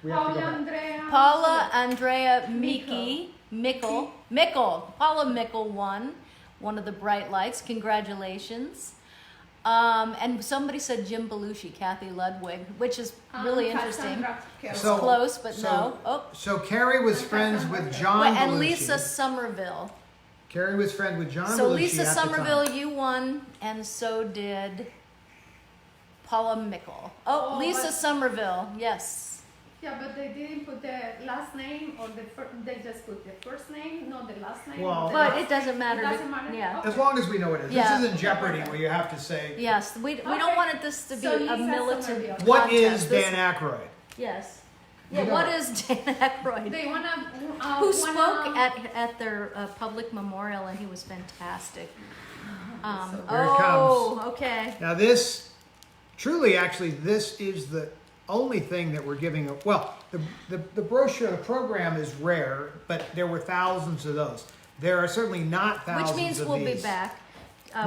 Speaker 2: We have to
Speaker 3: Paula
Speaker 2: go back.
Speaker 3: Andrea.
Speaker 1: Paula Andrea Mickle. Paula Mickle won one of the bright lights. Congratulations. And somebody said Jim Belushi, Kathy Ludwig, which is really interesting.
Speaker 2: So-
Speaker 1: Close, but
Speaker 2: so-
Speaker 1: no. Oh,
Speaker 2: So Carrie was friends with John
Speaker 1: wait,
Speaker 2: Belushi.
Speaker 1: and Lisa Somerville.
Speaker 2: Carrie was friend with John
Speaker 1: So
Speaker 2: Belushi
Speaker 1: Lisa
Speaker 2: at the time.
Speaker 1: Somerville, you won, and so did Paula Mickle. Oh,
Speaker 3: Oh,
Speaker 1: Lisa
Speaker 3: but-
Speaker 1: Somerville, yes.
Speaker 3: Yeah, but they didn't put the last name or they just put the first name, not the last name.
Speaker 2: Well-
Speaker 3: The
Speaker 1: But
Speaker 3: last-
Speaker 1: it doesn't matter.
Speaker 3: It doesn't matter?
Speaker 1: Yeah.
Speaker 3: Okay.
Speaker 2: As long as we know what it is.
Speaker 1: Yeah.
Speaker 2: This isn't Jeopardy where you have to say,
Speaker 1: Yes, we don't
Speaker 3: Okay.
Speaker 1: want this to be
Speaker 3: So
Speaker 1: a
Speaker 3: Lisa
Speaker 1: militant
Speaker 3: Somerville.
Speaker 2: what is
Speaker 1: contest. This-
Speaker 2: Dan Aykroyd?
Speaker 1: Yes.
Speaker 2: You
Speaker 1: Yeah,
Speaker 2: know
Speaker 1: what
Speaker 2: it.
Speaker 1: is Dan Aykroyd?
Speaker 3: They wanna
Speaker 1: Who spoke at their public memorial, and he was fantastic.
Speaker 2: Here it comes.
Speaker 1: Okay.
Speaker 2: Now this, truly actually, this is the only thing that we're giving. Well, the brochure, the program is rare, but there were thousands of those. There are certainly not thousands
Speaker 1: Which means
Speaker 2: of
Speaker 1: we'll
Speaker 2: these.
Speaker 1: be back.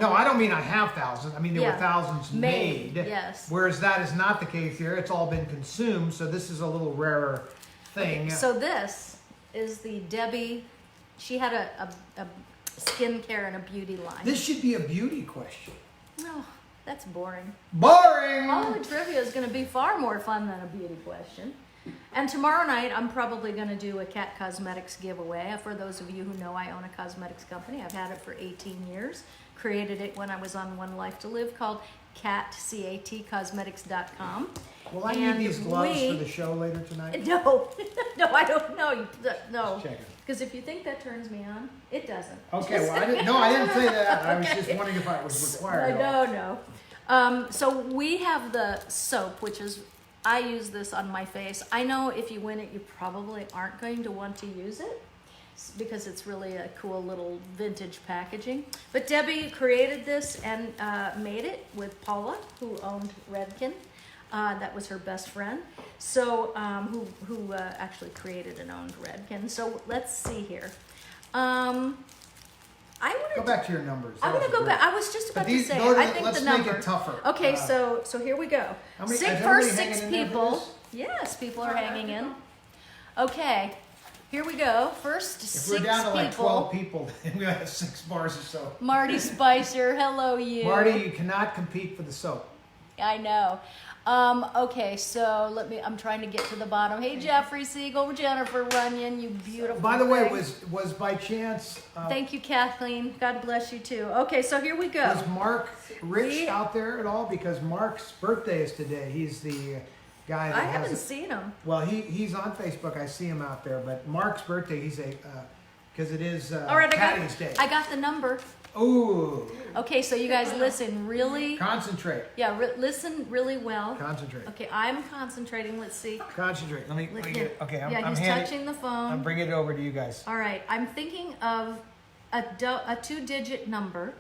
Speaker 2: No, I don't mean I have thousands. I mean there
Speaker 1: Yeah.
Speaker 2: were thousands made.
Speaker 1: Yes.
Speaker 2: Whereas that is not the case here. It's all been consumed, so this is a little rarer thing.
Speaker 1: So this is the Debbie. She had a skincare and a beauty line.
Speaker 2: This should be a beauty question.
Speaker 1: No, that's boring.
Speaker 2: Boring.
Speaker 1: Holiday trivia is going to be far more fun than a beauty question. And tomorrow night, I'm probably going to do a Cat Cosmetics giveaway. For those of you who know, I own a cosmetics company. I've had it for 18 years. Created it when I was on One Life to Live, called catcosmetics.com.
Speaker 2: Will I need
Speaker 1: And
Speaker 2: these gloves
Speaker 1: we-
Speaker 2: for the show later tonight?
Speaker 1: No, no, I don't know. No,
Speaker 2: Just checking.
Speaker 1: because if you think that turns me on, it doesn't.
Speaker 2: Okay, well, I didn't say that. I was
Speaker 1: Okay.
Speaker 2: just wondering if I was required. at all.
Speaker 1: No. So we have the soap, which is, I use this on my face. I know if you win it, you probably aren't going to want to use it because it's really a cool little vintage packaging. But Debbie created this and made it with Paula, who owned Redken. That was her best friend. So who actually created and owned Redken. So let's see here. I want
Speaker 2: Go
Speaker 1: to.
Speaker 2: back to your numbers.
Speaker 1: I
Speaker 2: That
Speaker 1: want to
Speaker 2: was
Speaker 1: go
Speaker 2: great.
Speaker 1: back. I was just about
Speaker 2: But these,
Speaker 1: to say.
Speaker 2: those are-
Speaker 1: I think
Speaker 2: let's
Speaker 1: the
Speaker 2: make
Speaker 1: number.
Speaker 2: it tougher.
Speaker 1: Okay, so here we go.
Speaker 2: How many-
Speaker 1: Six,
Speaker 2: is
Speaker 1: first
Speaker 2: everybody
Speaker 1: six
Speaker 2: hanging in there for
Speaker 1: people.
Speaker 2: this?
Speaker 1: Yes, people are hanging in. Okay, here we go. First,
Speaker 2: If
Speaker 1: 6
Speaker 2: we're down to like
Speaker 1: people.
Speaker 2: 12 people, then we have 6 bars of soap.
Speaker 1: Marty Spicer, hello you.
Speaker 2: Marty, you cannot compete for the soap.
Speaker 1: I know. Okay, so I'm trying to get to the bottom. Hey, Jeffrey Siegel, Jennifer Runyon, you beautiful.
Speaker 2: By the way,
Speaker 1: thing.
Speaker 2: was by chance
Speaker 1: Thank you, Kathleen. God bless you too. Okay, so here we go.
Speaker 2: was Mark Rich
Speaker 1: We-
Speaker 2: out there at all? Because Mark's birthday is today. He's the guy that
Speaker 1: I
Speaker 2: has
Speaker 1: haven't
Speaker 2: it.
Speaker 1: seen him.
Speaker 2: Well, he's on Facebook. I see him out there. But Mark's birthday, he's because it is
Speaker 1: All right,
Speaker 2: Patty's Day.
Speaker 1: I got the number.
Speaker 2: Ooh,
Speaker 1: Okay, so you guys listen really.
Speaker 2: concentrate,
Speaker 1: Yeah, listen really well.
Speaker 2: concentrate,
Speaker 1: Okay, I'm concentrating. Let's see.
Speaker 2: concentrate. Let me get it. Okay,
Speaker 1: Yeah, he's touching the
Speaker 2: I'm
Speaker 1: phone.
Speaker 2: bringing it over to you guys.
Speaker 1: All right, I'm thinking of a 2-digit number.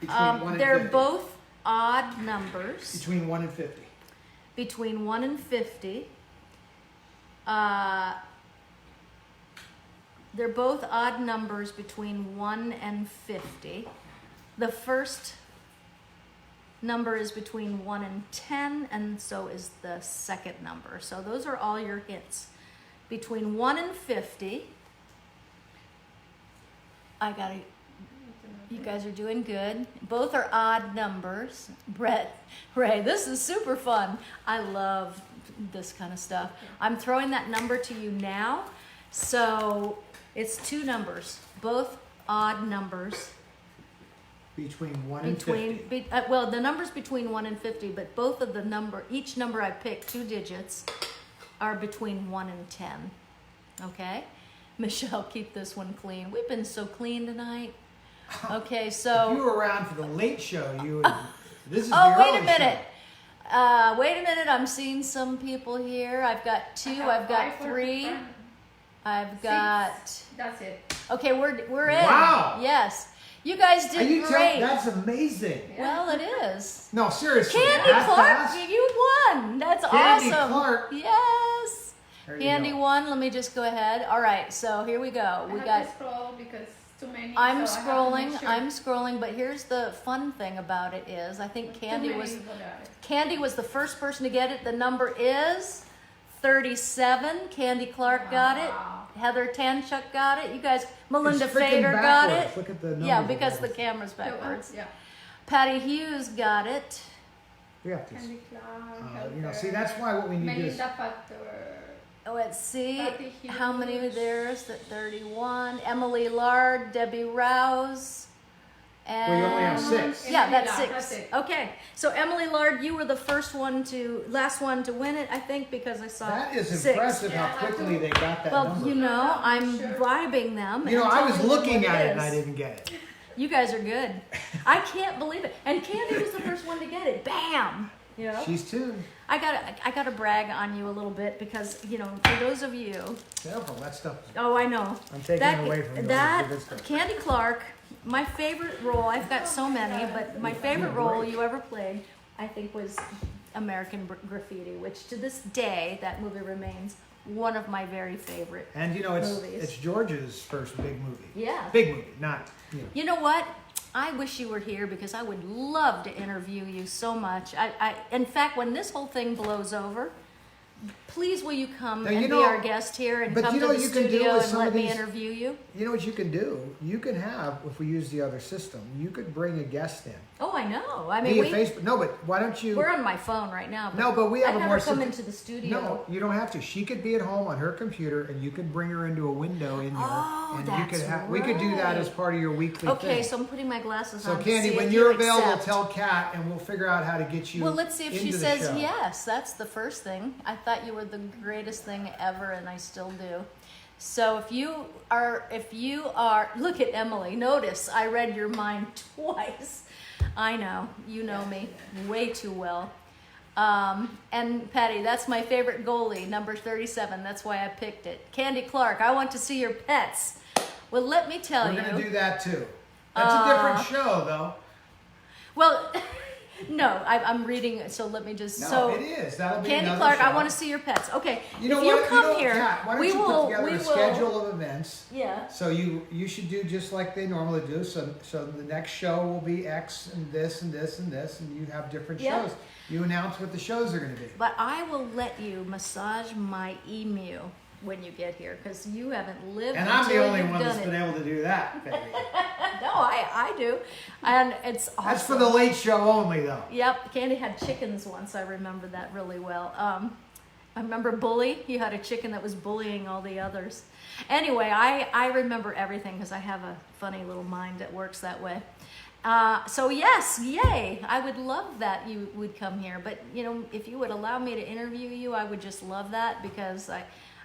Speaker 2: Between 1 and
Speaker 1: They're
Speaker 2: 50.
Speaker 1: both odd numbers.
Speaker 2: Between 1 and 50.
Speaker 1: Between 1 and 50. They're both odd numbers between 1 and 50. The first number is between 1 and 10, and so is the second number. So those are all your hints. Between 1 and 50. You guys are doing good. Both are odd numbers. Brett, Ray, this is super fun. I love this kind of stuff. I'm throwing that number to you now. So it's 2 numbers, both odd numbers.
Speaker 2: Between 1 and 50.
Speaker 1: Well, the number's between 1 and 50, but both of each number I picked, 2 digits, are between 1 and 10. Okay? Michelle, keep this one clean. We've been so clean tonight. Okay,
Speaker 2: If
Speaker 1: so.
Speaker 2: you were around for the late show, you would. This is
Speaker 1: Oh,
Speaker 2: the
Speaker 1: wait
Speaker 2: early
Speaker 1: a minute.
Speaker 2: show.
Speaker 1: Wait a minute. I'm seeing some people here. I've got 2. I've got 3. I've got.
Speaker 3: That's it.
Speaker 1: Okay, we're in.
Speaker 2: Wow.
Speaker 1: Yes. You guys
Speaker 2: Are
Speaker 1: did
Speaker 2: you
Speaker 1: great.
Speaker 2: that's amazing.
Speaker 1: Well, it is.
Speaker 2: No, seriously.
Speaker 1: Candy
Speaker 2: that
Speaker 1: Clark,
Speaker 2: fast?
Speaker 1: you won. That's
Speaker 2: Candy
Speaker 1: awesome.
Speaker 2: Clark.
Speaker 1: Yes.
Speaker 2: There you
Speaker 1: Candy
Speaker 2: go.
Speaker 1: won. Let me just go ahead. All right, so here we go. We
Speaker 3: I
Speaker 1: got.
Speaker 3: have to scroll because too many.
Speaker 1: I'm
Speaker 3: so I have to
Speaker 1: scrolling.
Speaker 3: make sure.
Speaker 1: I'm scrolling. But here's the fun thing about it is, I think
Speaker 3: Too
Speaker 1: Candy
Speaker 3: many
Speaker 1: was
Speaker 3: for that.
Speaker 1: Candy was the first person to get it. The number is 37. Candy Clark got it.
Speaker 3: Wow.
Speaker 1: Heather Tanchuk got it. You guys, Melinda
Speaker 2: It's freaking
Speaker 1: Fader got
Speaker 2: backwards.
Speaker 1: it.
Speaker 2: Look at the numbers.
Speaker 1: Yeah, because the
Speaker 2: backwards.
Speaker 1: camera's backwards.
Speaker 3: Yeah.
Speaker 1: Patty Hughes got it.
Speaker 2: We have to.
Speaker 3: Candy Clark.
Speaker 2: You know, see, that's why what we need is.
Speaker 3: Melinda Factor.
Speaker 1: Let's see
Speaker 3: Patty
Speaker 1: how many
Speaker 3: Hughes.
Speaker 1: there's. 31. Emily Lard, Debbie Rouse, and
Speaker 2: Well, you only have 6.
Speaker 1: yeah,
Speaker 3: Emily
Speaker 1: that's
Speaker 3: Lard,
Speaker 1: 6.
Speaker 3: that's it.
Speaker 1: Okay, so Emily Lard, you were the last one to win it, I think, because I saw
Speaker 2: That is
Speaker 1: 6.
Speaker 2: impressive
Speaker 3: Yeah,
Speaker 2: how
Speaker 3: I
Speaker 2: quickly
Speaker 3: do.
Speaker 2: they got that
Speaker 1: Well,
Speaker 2: number.
Speaker 1: you know, I'm
Speaker 3: Sure.
Speaker 1: bribing them.
Speaker 2: You know,
Speaker 1: and
Speaker 2: I was
Speaker 1: telling them
Speaker 2: looking
Speaker 1: what
Speaker 2: at it
Speaker 1: is.
Speaker 2: and I didn't get it.
Speaker 1: You guys are good. I can't believe it. And Candy was the first one to get it. Bam! You know?
Speaker 2: She's tuned.
Speaker 1: I gotta brag on you a little bit because, you know, for those of you,
Speaker 2: Careful, that stuff.
Speaker 1: oh, I know.
Speaker 2: I'm taking it away from you.
Speaker 1: That
Speaker 2: Good stuff.
Speaker 1: Candy Clark, my favorite role. I've got so many, but my favorite role you ever played, I think, was American Graffiti, which to this day that movie remains one of my very favorite.
Speaker 2: And you know,
Speaker 1: Movies.
Speaker 2: it's George's first big movie.
Speaker 1: Yeah.
Speaker 2: Big movie, not, you know.
Speaker 1: You know what? I wish you were here because I would love to interview you so much. In fact, when this whole thing blows over, please will you come
Speaker 2: Now,
Speaker 1: and
Speaker 2: you
Speaker 1: be
Speaker 2: know-
Speaker 1: our guest here and
Speaker 2: but
Speaker 1: come
Speaker 2: you
Speaker 1: to
Speaker 2: know
Speaker 1: the
Speaker 2: what you can do
Speaker 1: studio
Speaker 2: with
Speaker 1: and
Speaker 2: some
Speaker 1: let
Speaker 2: of
Speaker 1: me
Speaker 2: these-
Speaker 1: interview you?
Speaker 2: You know what you can do? You can have, if we use the other system, you could bring a guest in.
Speaker 1: Oh, I know. I mean,
Speaker 2: Via Facebook. No, but why don't you?
Speaker 1: we're on my phone right now.
Speaker 2: No, but we have
Speaker 1: I'd
Speaker 2: a
Speaker 1: have
Speaker 2: more
Speaker 1: her come
Speaker 2: sophi-
Speaker 1: into the studio.
Speaker 2: No, you don't have to. She could be at home on her computer, and you could bring her into a window in there,
Speaker 1: Oh,
Speaker 2: and
Speaker 1: that's
Speaker 2: you could have. We could do that
Speaker 1: right.
Speaker 2: as part of your weekly
Speaker 1: Okay,
Speaker 2: thing.
Speaker 1: so I'm putting my glasses
Speaker 2: So
Speaker 1: on. to
Speaker 2: Candy,
Speaker 1: see
Speaker 2: when
Speaker 1: if
Speaker 2: you're
Speaker 1: you
Speaker 2: available,
Speaker 1: accept.
Speaker 2: tell Kat, and we'll figure out how to get you.
Speaker 1: Well, let's see if she
Speaker 2: into the
Speaker 1: says
Speaker 2: show.
Speaker 1: yes. That's the first thing. I thought you were the greatest thing ever, and I still do. So if you are, look at Emily. Notice I read your mind twice. I know, you know me way too well. And Patty, that's my favorite goalie, number 37. That's why I picked it. Candy Clark, I want to see your pets. Well, let me tell
Speaker 2: We're
Speaker 1: you.
Speaker 2: gonna do that too. That's a different show, though.
Speaker 1: Well, no, I'm reading. So let me just.
Speaker 2: No,
Speaker 1: so
Speaker 2: it is. That'll be
Speaker 1: Candy
Speaker 2: another
Speaker 1: Clark,
Speaker 2: show.
Speaker 1: I want to see your pets. Okay,
Speaker 2: You know
Speaker 1: if
Speaker 2: what?
Speaker 1: you come
Speaker 2: know,
Speaker 1: here,
Speaker 2: Kat, why don't
Speaker 1: we
Speaker 2: you
Speaker 1: will.
Speaker 2: put together
Speaker 1: We
Speaker 2: a
Speaker 1: will.
Speaker 2: schedule of events?
Speaker 1: Yeah.
Speaker 2: So you should do just like they normally do. So the next show will be X and this and this and this, and you have different
Speaker 1: Yeah.
Speaker 2: shows. You announce what the shows are going to be.
Speaker 1: But I will let you massage my emu when you get here, because you haven't lived.
Speaker 2: And I'm the
Speaker 1: until
Speaker 2: only
Speaker 1: you've
Speaker 2: one
Speaker 1: done
Speaker 2: that's
Speaker 1: it.
Speaker 2: been able to do that, baby.
Speaker 1: No, I do, and it's awesome.
Speaker 2: That's for the late show only, though.
Speaker 1: Yep, Candy had chickens once. I remember that really well. I remember Bully. You had a chicken that was bullying all the others. Anyway, I remember everything because I have a funny little mind that works that way. So yes, yay! I would love that you would come here. But you know, if you would allow me to interview you, I would just love that because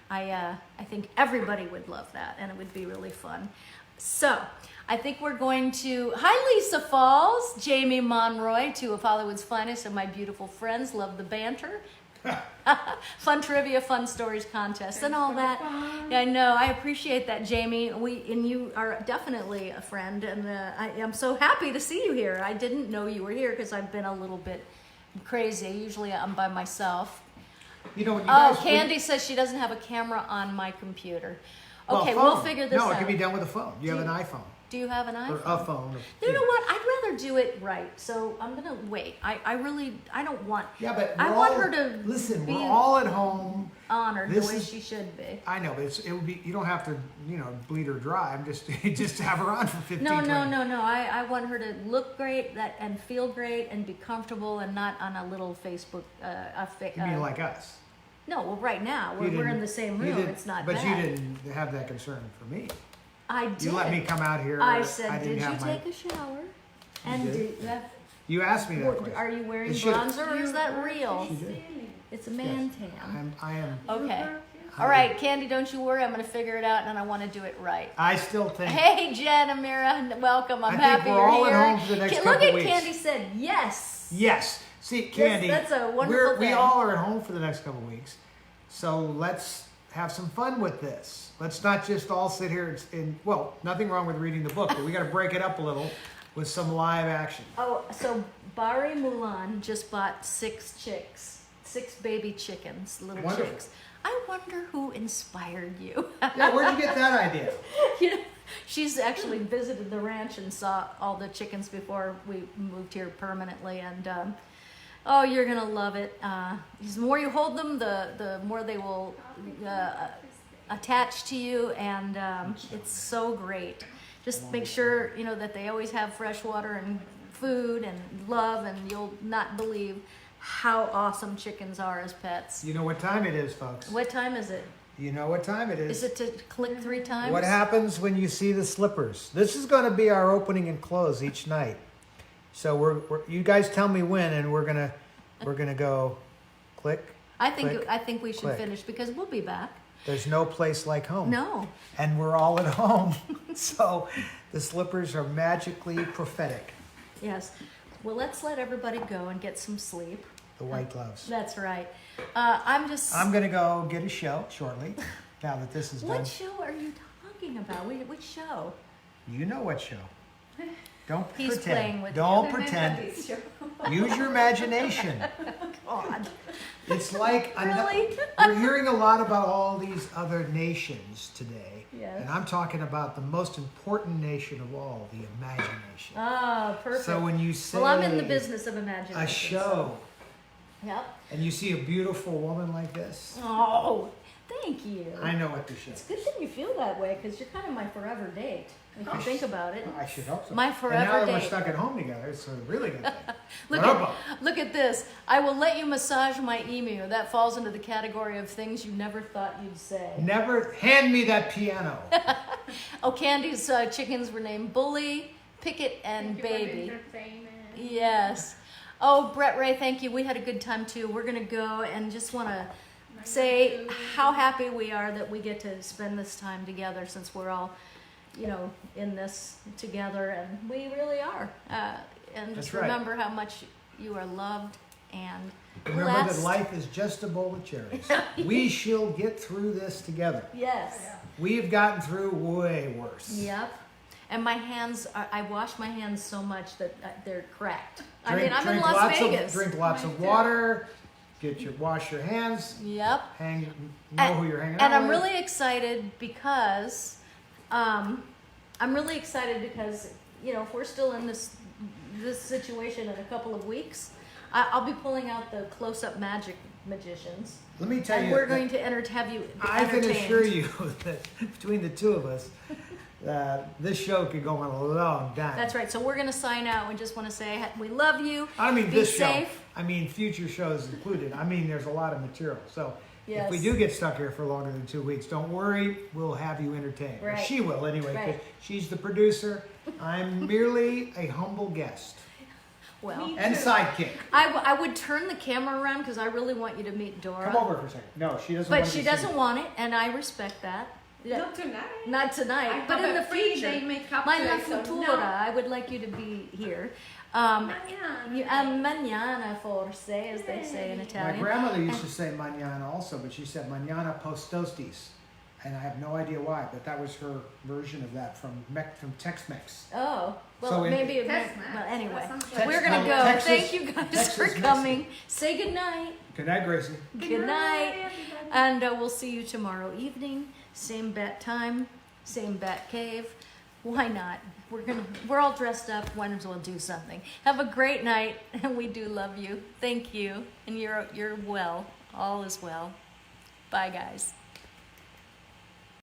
Speaker 1: I think everybody would love that, and it would be really fun. So I think we're going to. Hi, Lisa Falls, Jamie Monroy, two of Hollywood's finest, and my beautiful friends. Love the banter. Fun trivia, fun stories contest, and all that. Yeah, I know. I appreciate that, Jamie. And you are definitely a friend, and I am so happy to see you here. I didn't know you were here because I've been a little bit crazy. Usually I'm by myself.
Speaker 2: You know, when you
Speaker 1: Oh,
Speaker 2: guys,
Speaker 1: Candy says she doesn't have a camera on my computer.
Speaker 2: well,
Speaker 1: Okay,
Speaker 2: phone.
Speaker 1: we'll figure this
Speaker 2: No,
Speaker 1: out.
Speaker 2: it can be done with a phone. You have an iPhone
Speaker 1: Do you have an
Speaker 2: or
Speaker 1: iPhone?
Speaker 2: a phone.
Speaker 1: You know what? I'd rather do it right. So I'm gonna wait. I don't want.
Speaker 2: Yeah, but
Speaker 1: I
Speaker 2: we're
Speaker 1: want
Speaker 2: all-
Speaker 1: her to
Speaker 2: listen.
Speaker 1: be
Speaker 2: We're all at home.
Speaker 1: honored
Speaker 2: This
Speaker 1: the way
Speaker 2: is-
Speaker 1: she should be.
Speaker 2: I know, but it would be. You don't have to, bleed her dry. I'm just just have her on for 15.
Speaker 1: No,
Speaker 2: 20.
Speaker 1: no. I want her to look great and feel great and be comfortable and not on a little Facebook.
Speaker 2: You mean like us?
Speaker 1: No, well, right now
Speaker 2: You
Speaker 1: we're
Speaker 2: didn't-
Speaker 1: in the same
Speaker 2: you
Speaker 1: room.
Speaker 2: didn't-
Speaker 1: It's not
Speaker 2: But
Speaker 1: bad.
Speaker 2: you didn't have that concern for me.
Speaker 1: I did.
Speaker 2: You let me come out here.
Speaker 1: I said,
Speaker 2: didn't
Speaker 1: did you
Speaker 2: have my-
Speaker 1: take a shower? And
Speaker 2: did?
Speaker 1: did that?
Speaker 2: You asked me that question.
Speaker 1: Are you wearing
Speaker 2: It should-
Speaker 1: bronzer or is that real?
Speaker 2: She did.
Speaker 1: It's a man tan.
Speaker 2: I am.
Speaker 1: Okay. All right, Candy, don't you worry. I'm going to figure it out, and I want to do it right.
Speaker 2: I still think.
Speaker 1: Hey, Jen, Amira, welcome. I'm
Speaker 2: I think
Speaker 1: happy
Speaker 2: we're
Speaker 1: you're
Speaker 2: all at
Speaker 1: here.
Speaker 2: home for the next
Speaker 1: Look
Speaker 2: couple
Speaker 1: at
Speaker 2: weeks.
Speaker 1: Candy said yes.
Speaker 2: Yes. See, Candy.
Speaker 1: that's a wonderful
Speaker 2: We
Speaker 1: thing.
Speaker 2: all are at home for the next couple weeks, so let's have some fun with this. Let's not just all sit here well, nothing wrong with reading the book, but we got to break it up a little with some live action.
Speaker 1: Oh, so Bari Mulan just bought 6 baby chickens, little
Speaker 2: Wonderful.
Speaker 1: chicks. I wonder who inspired you.
Speaker 2: Yeah, where'd you get that idea?
Speaker 1: You know, she's actually visited the ranch and saw all the chickens before we moved here permanently, and oh, you're gonna love it. The more you hold them, the more they will attach to you, and it's so great. Just make sure that they always have fresh water and food and love, and you'll not believe how awesome chickens are as pets.
Speaker 2: You know what time it is, folks.
Speaker 1: What time is it?
Speaker 2: You know what time it
Speaker 1: Is it to click 3 times?
Speaker 2: What happens when you see the slippers? This is going to be our opening and close each night. So we're you guys tell me when, and we're gonna go click.
Speaker 1: I think
Speaker 2: click,
Speaker 1: we should
Speaker 2: click.
Speaker 1: finish because we'll be back.
Speaker 2: There's no place like home.
Speaker 1: No.
Speaker 2: And we're all at home. So the slippers are magically prophetic.
Speaker 1: Yes. Well, let's let everybody go and get some sleep.
Speaker 2: The white gloves.
Speaker 1: That's right. I'm
Speaker 2: going to go get a show shortly. Now that this is done.
Speaker 1: What show are you talking about? Which show?
Speaker 2: You know what show. Don't
Speaker 1: He's
Speaker 2: pretend.
Speaker 1: playing with
Speaker 2: Don't
Speaker 1: you.
Speaker 2: pretend. Use your imagination.
Speaker 1: God.
Speaker 2: It's like
Speaker 1: Really?
Speaker 2: we're hearing a lot about all these other nations today.
Speaker 1: Yes.
Speaker 2: And I'm talking about the most important nation of all, the imagination.
Speaker 1: Ah, perfect.
Speaker 2: So when you say
Speaker 1: well, I'm in the business of imagination.
Speaker 2: a show
Speaker 1: Yep.
Speaker 2: and you see a beautiful woman like this,
Speaker 1: Oh, thank you.
Speaker 2: I know what the show
Speaker 1: It's
Speaker 2: is.
Speaker 1: good that you feel that way because you're kind of my forever date. If you think about it.
Speaker 2: I should hope so.
Speaker 1: My
Speaker 2: And
Speaker 1: forever
Speaker 2: now that we're
Speaker 1: date.
Speaker 2: stuck at home together, it's a really good thing.
Speaker 1: Look
Speaker 2: Bravo.
Speaker 1: look at this. I will let you massage my emu. That falls into the category of things you never thought you'd say.
Speaker 2: Never hand me that piano.
Speaker 1: Oh, Candy's chickens were named Bully, Picket, and Baby. Yes. Oh, Brett Ray, thank you. We had a good time too. We're going to go and just want to say how happy we are that we get to spend this time together since we're all, in this together, and we really are. And just
Speaker 2: That's right.
Speaker 1: remember how much you are loved and
Speaker 2: Remember
Speaker 1: blessed.
Speaker 2: that life is just a bowl of cherries. We shall get through this together.
Speaker 1: Yes.
Speaker 2: We've gotten through way worse.
Speaker 1: Yep. And my hands, I wash my hands so much that they're cracked.
Speaker 2: Drink,
Speaker 1: I'm in
Speaker 2: drink
Speaker 1: Las
Speaker 2: lots
Speaker 1: Vegas.
Speaker 2: drink lots of water. Wash your hands.
Speaker 1: Yep.
Speaker 2: Know who you're hanging out
Speaker 1: And I'm
Speaker 2: with.
Speaker 1: really excited because, if we're still in this situation in a couple of weeks, I'll be pulling out the close-up magic magicians.
Speaker 2: Let me tell
Speaker 1: And
Speaker 2: you,
Speaker 1: we're
Speaker 2: that
Speaker 1: going to have you
Speaker 2: I can
Speaker 1: entertained.
Speaker 2: assure you that between the two of us, this show could go on a long time.
Speaker 1: That's right. So we're going to sign out. We just want to say we love you.
Speaker 2: I don't mean
Speaker 1: Be
Speaker 2: this
Speaker 1: safe.
Speaker 2: show. I mean future shows included. I mean there's a lot of material. So
Speaker 1: Yes.
Speaker 2: if we do get stuck here for longer than 2 weeks, don't worry. We'll have you entertained. Or
Speaker 1: Right.
Speaker 2: she will anyway. 'Cause
Speaker 1: Right.
Speaker 2: she's the producer. I'm merely a humble guest
Speaker 1: Well,
Speaker 3: Me
Speaker 2: and
Speaker 3: too.
Speaker 2: sidekick.
Speaker 1: I would turn the camera around because I really want you to meet Dora.
Speaker 2: Come over for a second. No, she doesn't.
Speaker 1: But
Speaker 2: want to
Speaker 1: she
Speaker 2: be
Speaker 1: doesn't
Speaker 2: seen.
Speaker 1: want it, and I respect that. Yeah.
Speaker 3: Not tonight.
Speaker 1: Not tonight,
Speaker 3: I
Speaker 1: but
Speaker 3: have
Speaker 1: in
Speaker 3: a
Speaker 1: the
Speaker 3: free
Speaker 1: future.
Speaker 3: day makeup
Speaker 1: My
Speaker 3: today,
Speaker 1: la
Speaker 3: so
Speaker 1: futura,
Speaker 3: no.
Speaker 1: I would like you to be here.
Speaker 3: Mañana.
Speaker 1: Mañana forse, as they say in
Speaker 2: My
Speaker 1: Italian.
Speaker 2: grandmother used to say mañana also, but she said mañana postostis. And I have no idea why, but that was her version of that from Tex-Mex.
Speaker 1: Oh, well,
Speaker 2: So in-
Speaker 1: maybe it meant,
Speaker 3: Tex-Mex.
Speaker 1: well, anyway.
Speaker 3: That sounds
Speaker 2: Tex-
Speaker 1: We're going to
Speaker 2: no,
Speaker 1: go.
Speaker 2: Texas-
Speaker 1: Thank you guys
Speaker 2: Texas
Speaker 1: for
Speaker 2: Mexican.
Speaker 1: coming. Say good night.
Speaker 2: Good night, Gracie.
Speaker 1: Good night. And we'll see you tomorrow evening. Same bat time, same bat cave. Why not? We're all dressed up. Why not we'll do something? Have a great night, and we do love you. Thank you, and you're well. All is well. Bye, guys.